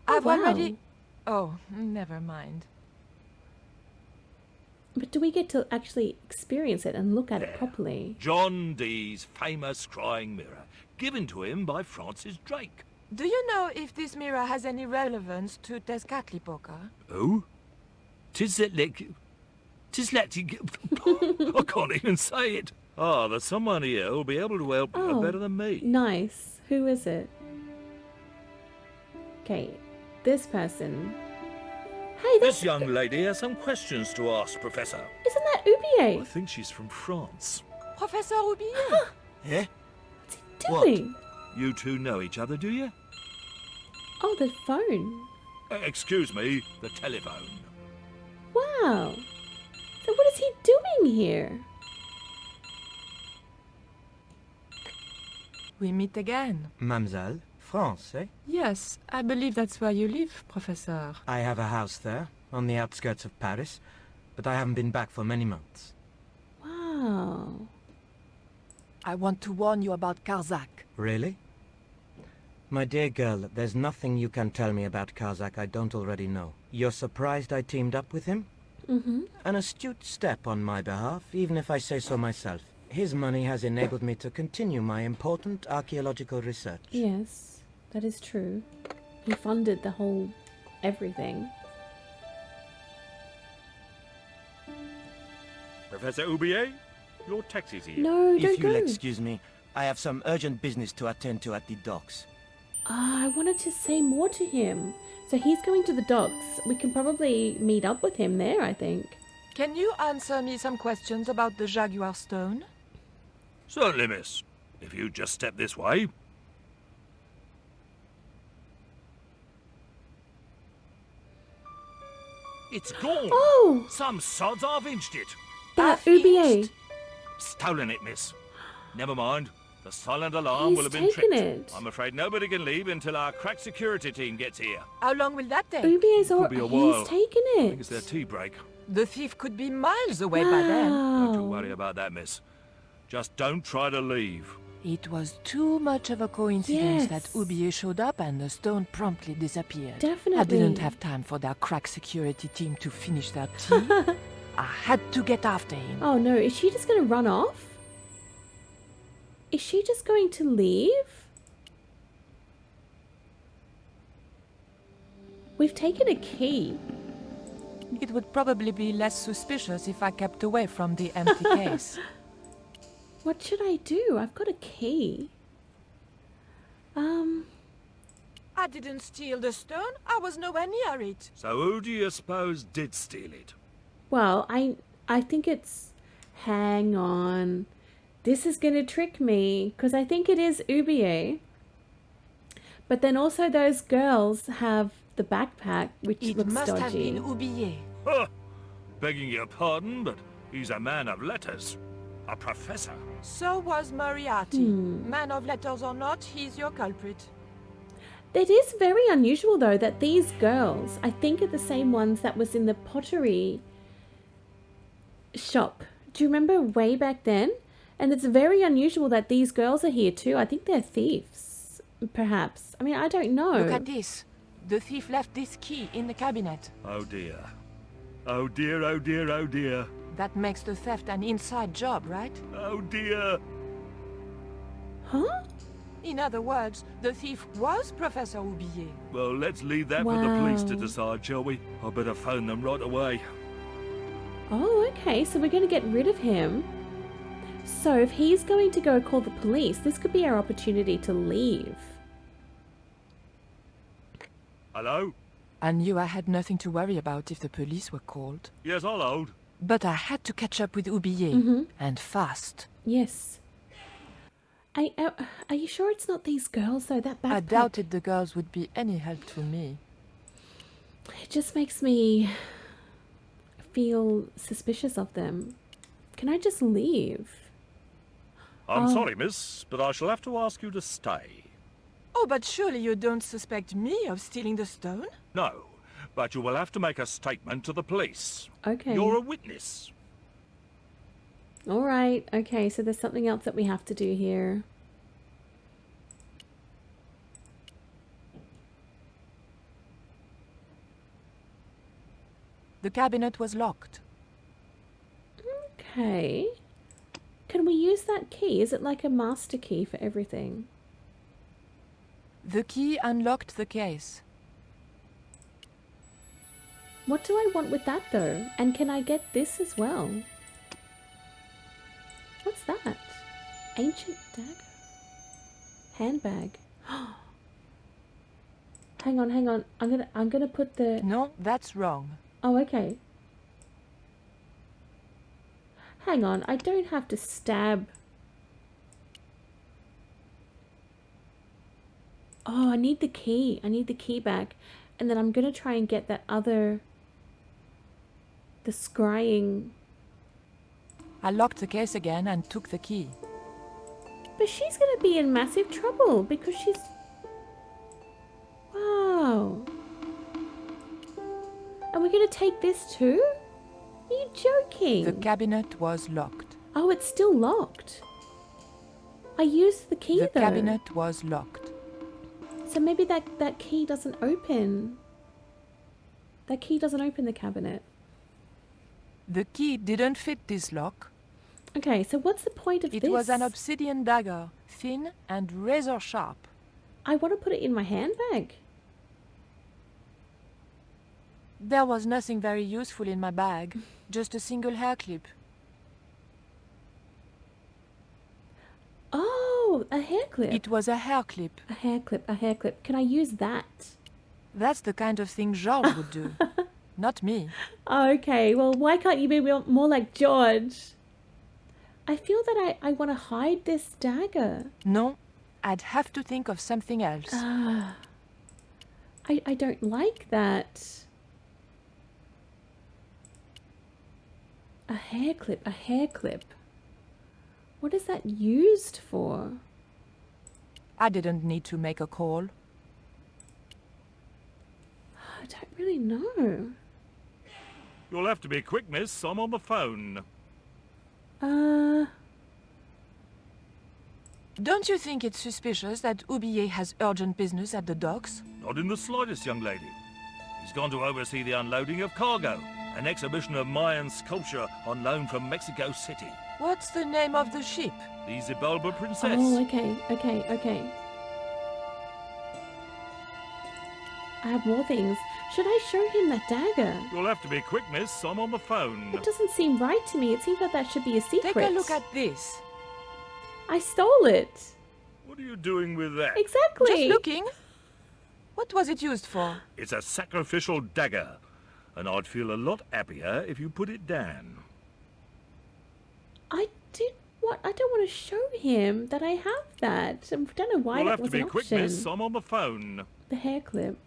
I've wow. already... Oh, never mind. But do we get to actually experience it and look at it properly? John Dee's famous scrying mirror, given to him by Francis Drake. Do you know if this mirror has any relevance to Tezcatlipoca? Who? I can't even say it. Ah, there's someone here who'll be able to help you better than me. Nice. Who is it? Okay, this person. Hey, This young lady has some questions to ask, Professor. isn't that I Ubier? think she's from France. Professor Roubillier? Yeah? What's he doing? You two know each other, do you? Oh, the phone. Excuse me, the telephone. Wow. So what is he doing here? We meet again. Mademoiselle, France, eh? Yes, I believe that's where you live, Professor. I have a house there, on the outskirts of Paris, but I haven't been back for many months. Wow. I want to warn you about Karzak. Really? My dear girl, there's nothing you can tell me about Kazak I don't already know. You're surprised I teamed up with him? An astute step on my behalf, even if I say so myself. His money has enabled me to continue my important archaeological research. Yes, that is true. He funded the whole everything. Professor Oubier, your taxi's here. No, don't If go. you'll excuse me, I have some urgent business to attend to at the docks. I wanted to say more to him. So he's going to the docks. We can probably meet up with him there, I think. Can you answer me some questions about the Jaguar Stone? Certainly, miss. If you just step this way. It's gone. Oh, Some sods have inched it. that I've Ubier. inched. Stolen it, miss. Never mind. The silent alarm will He's have been taken tricked. it. I'm afraid nobody can leave until our crack security team gets here. How long will that take? Ubier's Could be a he's while. taken I it. think it's their tea break. The thief could be miles away by then. Don't you Wow. worry about that, miss. Just don't try to leave. It was too much of a coincidence that Yes. Oubier showed up and the stone promptly disappeared. Definitely. I didn't have time for their crack security team to finish their tea. I had to get after him. Oh no, is she just going to run off? Is she just going to leave? We've taken a key. It would probably be less suspicious if I kept away from the empty case. What should I do? I've got a key. I didn't steal the stone. I was nowhere near it. So who do you suppose did steal it? Well, I think it's... Hang on. This is going to trick me, because I think it is Ubier. But then also those girls have the backpack, which It looks must have dodgy. been Oubier. Huh. Begging your pardon, but he's a man of letters. A professor. So was Moriarty. Man of letters or not, he's your culprit. It is very unusual, though, that these girls, I think, are the same ones that was in the pottery shop. Do you remember way back then? And it's very unusual that these girls are here too. I think they're thieves, perhaps. I mean, I don't know. Look at this. The thief left this key in the cabinet. Oh dear. Oh dear, oh dear, oh dear. That makes the theft an inside job, right? Oh dear. Huh? In other words, the thief was Professor Oubier. Well, let's leave that for the police to Wow. decide, shall we? I better phone them right away. Oh, okay. So we're going to get rid of him. So if he's going to go call the police, this could be our opportunity to leave. Hello? I knew I had nothing to worry about if the police were called. Yes, I'll hold. But I had to catch up with Oubier, and fast. Yes. Are you sure it's not these girls, though? That backpack... I doubted the girls would be any help to me. It just makes me feel suspicious of them. Can I just leave? I'm sorry, miss, but I shall have to ask you to stay. Oh, but surely you don't suspect me of stealing the stone? No, but you will have to make a statement to the police. Okay. You're a witness. All right. Okay, so there's something else that we have to do here. The cabinet was locked. Okay. Can we use that key? Is it like a master key for everything? The key unlocked the case. What do I want with that though? And can I get this as well? What's that? Ancient dagger? Handbag. Hang on. I'm gonna put the... No, that's wrong. Oh, okay. Hang on, I don't have to stab. Oh, I need the key. I need the key back. And then I'm gonna try and get that other... The scrying... I locked the case again and took the key. But she's gonna be in massive trouble because she's... Wow. And we're gonna take this too? Are you joking? The cabinet was locked. Oh, it's still locked. I used the key The though. cabinet was locked. So maybe that key doesn't open. That key doesn't open the cabinet. The key didn't fit this lock. Okay, so what's the point of this? It was an obsidian dagger, thin and razor sharp. I want to put it in my handbag. There was nothing very useful in my bag, just a single hair clip. Oh, a hair clip. It was a hair clip. A hair clip, a hair clip. Can I use that? That's the kind of thing George would do. Not me. Okay, well, why can't you be more like George? I feel that I want to hide this dagger. No, I'd have to think of something else. I don't like that. A hair clip, a hair clip. What is that used for? I didn't need to make a call. I don't really know. You'll have to be quick, miss. I'm on the phone. Don't you think it's suspicious that Oublier has urgent business at the docks? Not in the slightest, young lady. He's gone to oversee the unloading of cargo. An exhibition of Mayan sculpture on loan from Mexico City. What's the name of the ship? The Xibalba Princess. Oh, okay. I have more things. Should I show him that dagger? You'll have to be quick, miss. I'm on the phone. It doesn't seem right to me. It seems like that should be a secret. Take a look at this. I stole it. What are you doing with that? Exactly. Just looking. What was it used for? It's a sacrificial dagger. And I'd feel a lot happier if you put it down. I don't want to show him that I have that. I don't know why You'll that have to was be an quick, option. miss. I'm on the phone. The hair clip.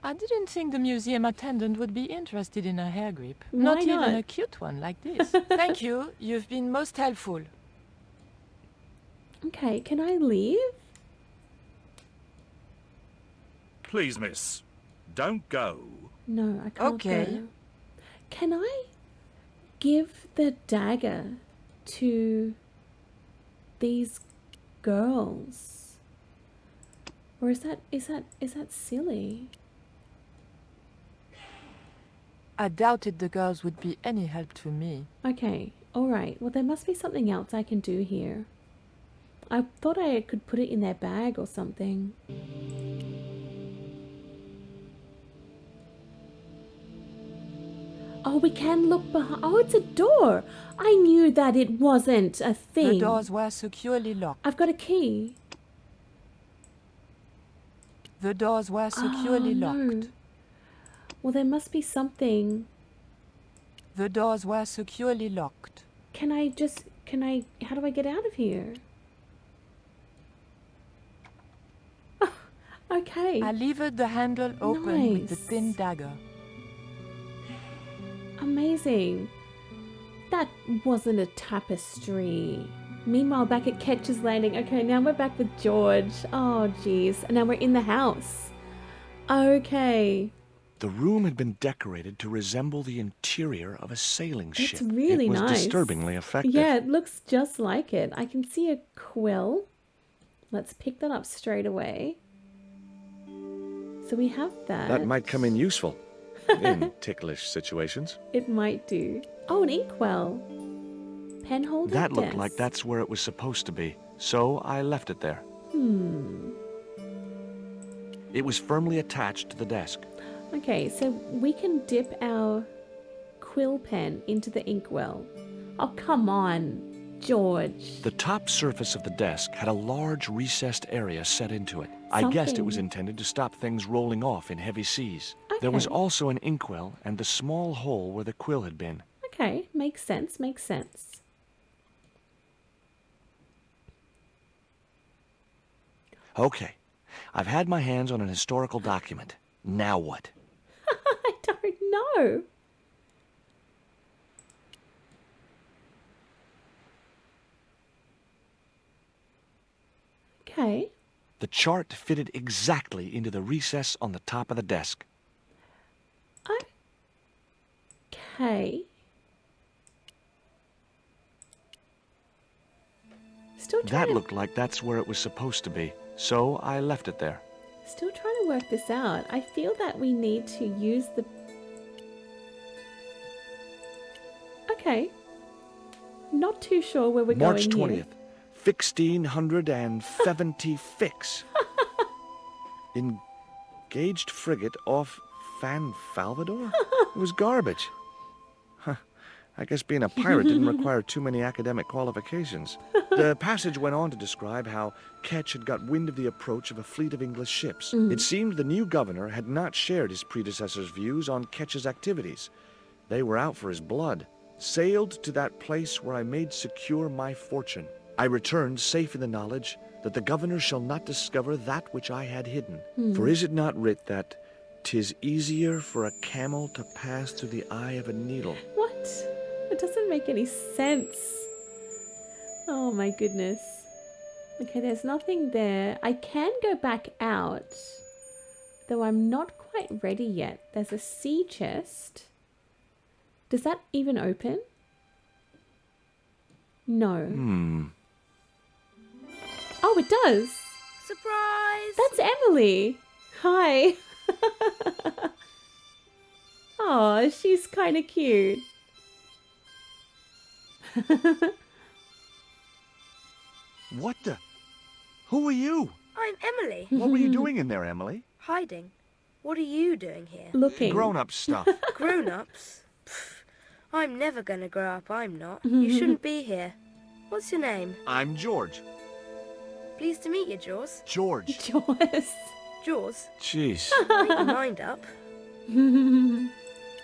I didn't think the museum attendant would be interested in a hair grip. Why Not even not? a cute one like this. Thank you. You've been most helpful. Okay, can I leave? Please, miss. Don't go. No, I can't Okay. go. Can I give the dagger to these girls? Or is that silly? I doubted the girls would be any help to me. Okay, alright. Well, there must be something else I can do here. I thought I could put it in their bag or something. Oh, we can look behind. Oh, it's a door. I knew that it wasn't a thing. The doors were securely locked. I've got a key. The doors were securely no. locked. Well, there must be something. The doors were securely locked. How do I get out of here? Oh, okay. I levered the handle open with the Nice. thin dagger. Amazing. That wasn't a tapestry. Meanwhile, back at Ketch's Landing. Okay, now we're back with George. Oh, jeez. And now we're in the house. Okay. The room had been decorated to resemble the interior of a sailing ship. It's really nice. It was nice. disturbingly effective. Yeah, it looks just like it. I can see a quill. Let's pick that up straight away. So we have that. That might come in useful in ticklish situations. It might do. Oh, an inkwell. Pen holder. That looked desk. like that's where it was supposed to be, so I left it there. It was firmly attached to the desk. Okay, so we can dip our quill pen into the inkwell. Oh, come on, George. The top surface of the desk had a large recessed area set into it. I guessed it was intended to stop things rolling off in heavy seas. There was also an inkwell and the small hole where the quill had been. Okay, makes sense, makes sense. Okay, I've had my hands on an historical document. Now what? I don't know. Okay. The chart fitted exactly into the recess on the top of the desk. Okay. Still trying That looked like that's where it was supposed to be, so I left it there. Still trying to work this out. I feel that we need to use the... Okay. Not too sure where we're March going 20th, here. 1670 fix. Engaged frigate off Fan Salvador? It was garbage. Huh. I guess being a pirate didn't require too many academic qualifications. The passage went on to describe how Ketch had got wind of the approach of a fleet of English ships. It seemed the new governor had not shared his predecessor's views on Ketch's activities. They were out for his blood. Sailed to that place where I made secure my fortune. I returned safe in the knowledge that the governor shall not discover that which I had hidden. For is it not writ that 'tis easier for a camel to pass through the eye of a needle? What? It doesn't make any sense. Oh my goodness. Okay, there's nothing there. I can go back out, though I'm not quite ready yet. There's a sea chest. Does that even open? No. Oh, it does. Surprise! That's Emily. Hi. Oh, she's kind of cute. What the? Who are you? I'm Emily. What were you doing in there, Emily? Hiding. What are you doing here? Looking. Grown-up stuff. Grown-ups? Pff, I'm never gonna grow up, I'm not. You shouldn't be here. What's your name? I'm George. Pleased to meet you, Jaws. George. Jaws. Jaws, Jeez. make your mind up.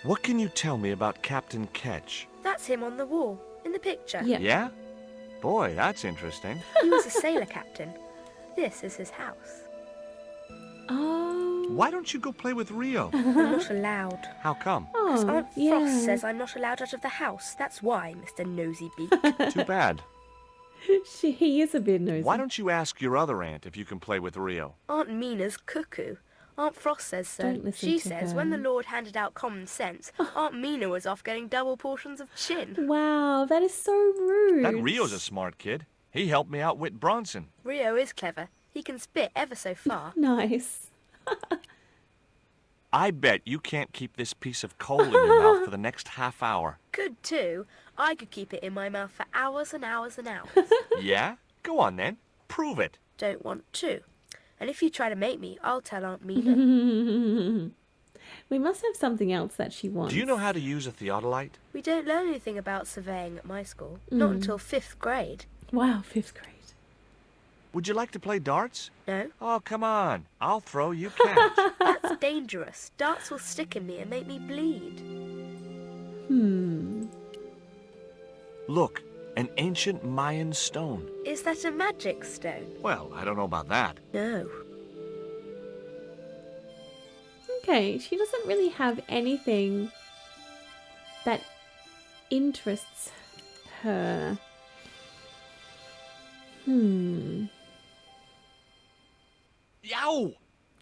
What can you tell me about Captain Ketch? That's him on the wall, in the picture. Yeah. Yeah? Boy, that's interesting. He was a sailor captain. This is his house. Oh. Why don't you go play with Rio? I'm not allowed. How come? Because Oh, Aunt yeah. Frost says I'm not allowed out of the house. That's why, Mr. Nosy Beak. Too bad. He is a bit nosy. Why don't you ask your other aunt if you can play with Rio? Aunt Mina's cuckoo. Aunt Frost says so. Don't listen She to says her. when the Lord handed out common sense, Aunt Mina was off getting double portions of chin. Wow, that is so rude. That Rio's a smart kid. He helped me outwit Bronson. Rio is clever. He can spit ever so far. Nice. I bet you can't keep this piece of coal in your mouth for the next half hour. Could too. I could keep it in my mouth for hours and hours and hours. Yeah? Go on then. Prove it. Don't want to. And if you try to make me, I'll tell Aunt Mina. We must have something else that she wants. Do you know how to use a theodolite? We don't learn anything about surveying at my school. Not until 5th grade. Wow, 5th grade. Would you like to play darts? No? Oh, come on. I'll throw, you catch. That's dangerous. Darts will stick in me and make me bleed. Look, an ancient Mayan stone. Is that a magic stone? Well, I don't know about that. No. Okay, she doesn't really have anything that interests her. Yow! I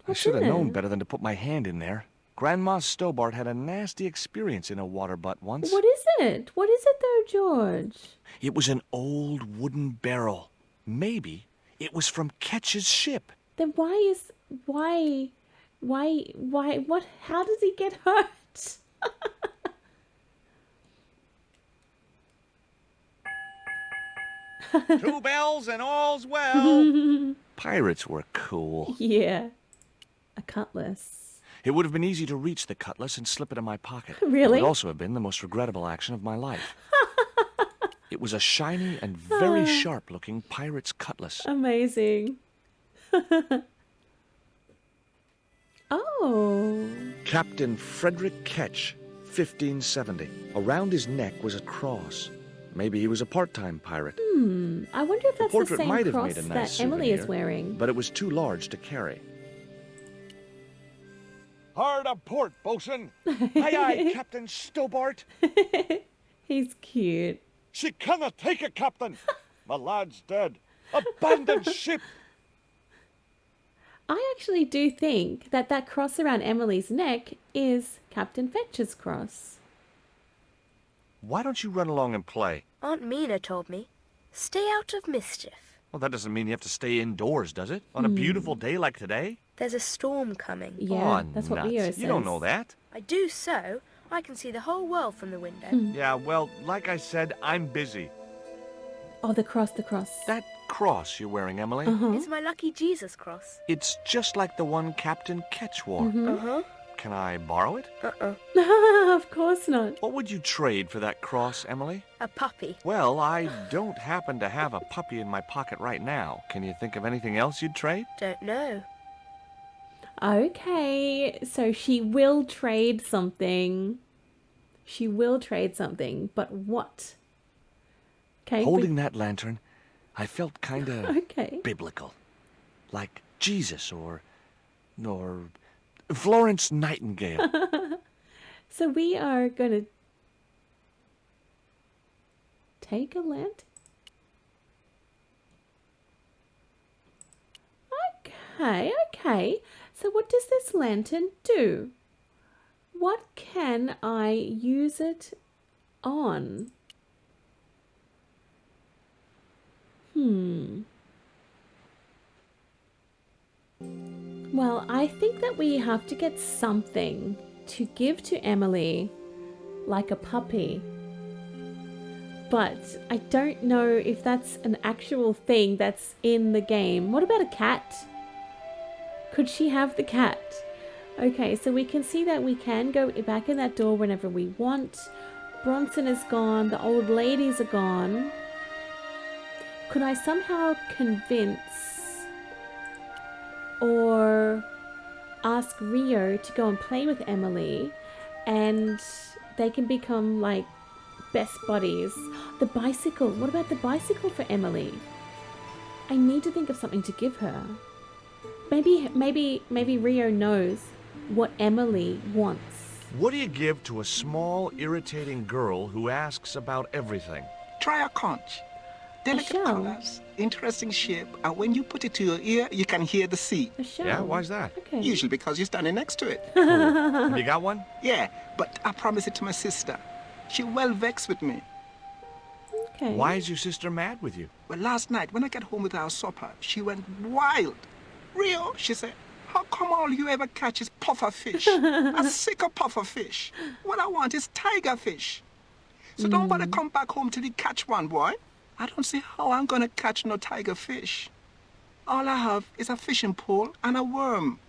What's should have in known it? better than to put my hand in there. Grandma Stobbart had a nasty experience in a water butt once. What is it? What is it though, George? It was an old wooden barrel. Maybe it was from Ketch's ship. Then why, what, how does he get hurt? Two bells and all's well. Pirates were cool. Yeah. A cutlass. It would have been easy to reach the cutlass and slip it in my pocket. Really? It would also have been the most regrettable action of my life. It was a shiny and very sharp-looking pirate's cutlass. Amazing. Oh. Captain Frederick Ketch, 1570. Around his neck was a cross. Maybe he was a part-time pirate. I wonder if that's the portrait same might have cross made a nice that Emily is souvenir, wearing. but it was too large to carry. Hard a port, bosun. Aye, aye, Captain Stobbart. He's cute. She cannot take it, Captain. My lad's dead. Abandoned ship. I actually do think that that cross around Emily's neck is Captain Fetch's cross. Why don't you run along and play? Aunt Mina told me, stay out of mischief. Well, that doesn't mean you have to stay indoors, does it? On a beautiful day like today? There's a storm coming. Yeah, Oh, that's what nuts. Rio says. You don't know that. I do so. I can see the whole world from the window. Yeah, well, like I said, I'm busy. Oh, the cross, the cross. That cross you're wearing, Emily, It's my lucky Jesus cross. it's just like the one Captain Ketch wore. Uh-huh. Can I borrow it? Of course not. What would you trade for that cross, Emily? A puppy. Well, I don't happen to have a puppy in my pocket right now. Can you think of anything else you'd trade? Don't know. Okay, so she will trade something. She will trade something, but what? Okay. Holding that lantern, I felt kind of Okay. biblical. Like Jesus or Florence Nightingale. So we are going to take a lantern. Okay. So what does this lantern do? What can I use it on? Well, I think that we have to get something to give to Emily, like a puppy. But I don't know if that's an actual thing that's in the game. What about a cat? Could she have the cat? Okay, so we can see that we can go back in that door whenever we want. Bronson is gone. The old ladies are gone. Could I somehow convince or ask Rio to go and play with Emily and they can become like best buddies? The bicycle. What about the bicycle for Emily? I need to think of something to give her. Maybe Rio knows what Emily wants. What do you give to a small, irritating girl who asks about everything? Try a conch. Delicate shell? colors, interesting shape, and when you put it to your ear, you can hear the sea. A shell. Yeah, why's that? Okay. Usually because you're standing next to it. Have you got one? Yeah, but I promised it to my sister. She well vexed with me. Okay. Why is your sister mad with you? Well, last night, when I got home with our supper, she went wild. Rio, she said, how come all you ever catch is puffer fish? A sicker puffer fish. What I want is tiger fish. So don't bother come back home till you catch one, boy. I don't see how I'm gonna catch no tiger fish. All I have is a fishing pole and a worm.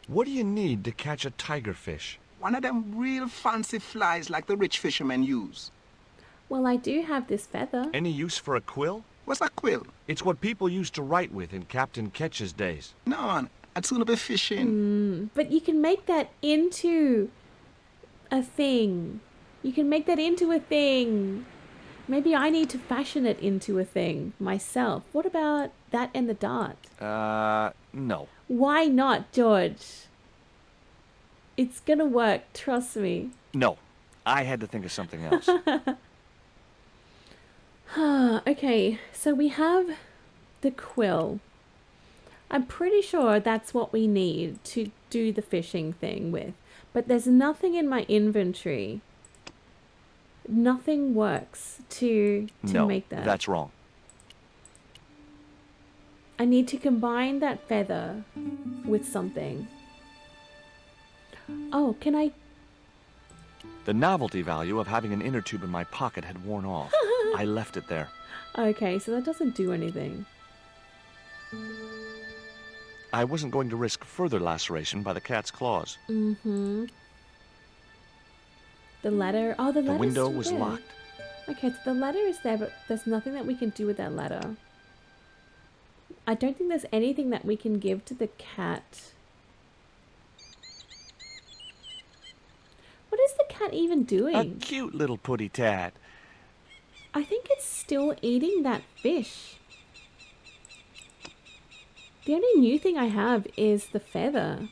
What do you need to catch a tiger fish? One of them real fancy flies like the rich fishermen use. Well, I do have this feather. Any use for a quill? What's a quill? It's what people used to write with in Captain Ketch's days. No, man, I'd sooner be fishing. But you can make that into a thing. You can make that into a thing. Maybe I need to fashion it into a thing myself. What about that and the dart? No. Why not, George? It's gonna work, trust me. No, I had to think of something else. Okay, so we have the quill. I'm pretty sure that's what we need to do the fishing thing with. But there's nothing in my inventory. Nothing works to make that. No, that's wrong. I need to combine that feather with something. Oh, can I? The novelty value of having an inner tube in my pocket had worn off. I left it there. Okay, so that doesn't do anything. I wasn't going to risk further laceration by the cat's claws. Mm-hmm. The ladder. Oh, the ladder. The window was locked. Okay, so the ladder is there, but there's nothing that we can do with that ladder. I don't think there's anything that we can give to the cat. What is the cat even doing? A cute little putty tat. I think it's still eating that fish. The only new thing I have is the feather.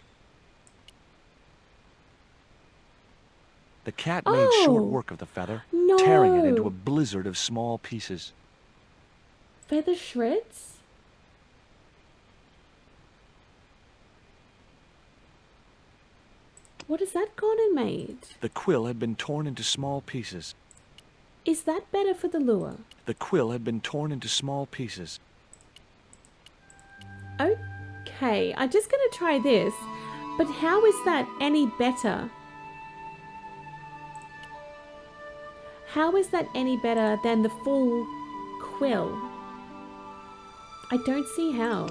The cat made short work of the feather, tearing it into a blizzard of small pieces. Feather shreds? What has that gone and made? The quill had been torn into small pieces. Is that better for the lure? The quill had been torn into small pieces. Okay, I'm just going to try this. But how is that any better? How is that any better than the full quill? I don't see how.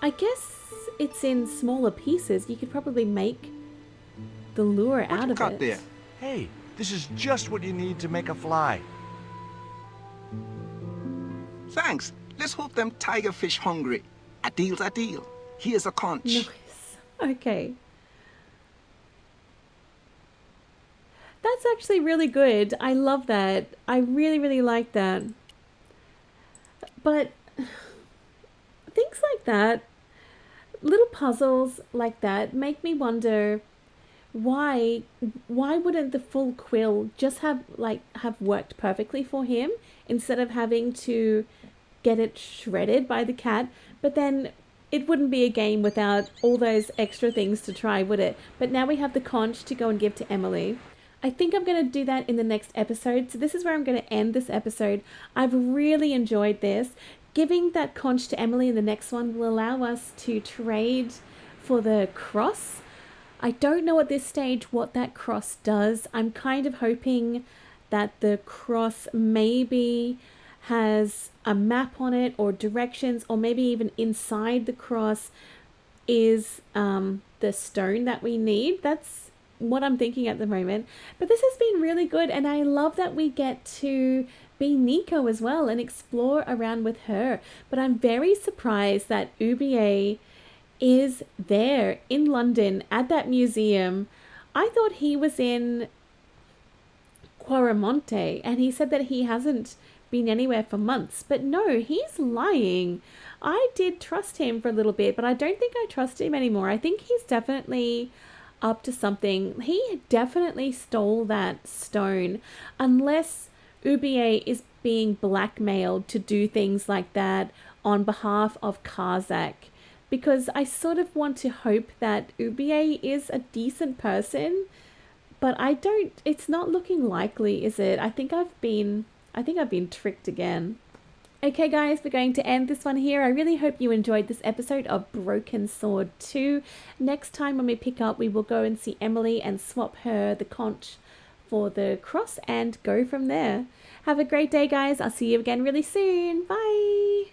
I guess it's in smaller pieces. You could probably make the lure out of it. There? Hey, this is just what you need to make a fly. Thanks. Let's hope them tiger fish hungry. A deal's a deal. Here's a conch. Nice. Okay. That's actually really good. I love that. I really, really like that. But things like that, little puzzles like that, make me wonder why wouldn't the full quill just have worked perfectly for him instead of having to get it shredded by the cat? But then it wouldn't be a game without all those extra things to try, would it? But now we have the conch to go and give to Emily. I think I'm going to do that in the next episode. So this is where I'm going to end this episode. I've really enjoyed this. Giving that conch to Emily in the next one will allow us to trade for the cross. I don't know at this stage what that cross does. I'm kind of hoping that the cross maybe has a map on it or directions, or maybe even inside the cross is the stone that we need. That's what I'm thinking at the moment. But this has been really good, and I love that we get to be Nico as well and explore around with her. But I'm very surprised that Ubier is there in London at that museum. I thought he was in Quaramonte, and he said that he hasn't been anywhere for months. But no, he's lying. I did trust him for a little bit, but I don't think I trust him anymore. I think he's definitely up to something. He definitely stole that stone, unless Ubier is being blackmailed to do things like that on behalf of Kazakh. Because I sort of want to hope that Ubier is a decent person, but it's not looking likely, is it? I think I've been tricked again. Okay guys, we're going to end this one here. I really hope you enjoyed this episode of Broken Sword 2. Next time when we pick up, we will go and see Emily and swap her the conch for the cross and go from there. Have a great day guys. I'll see you again really soon. Bye.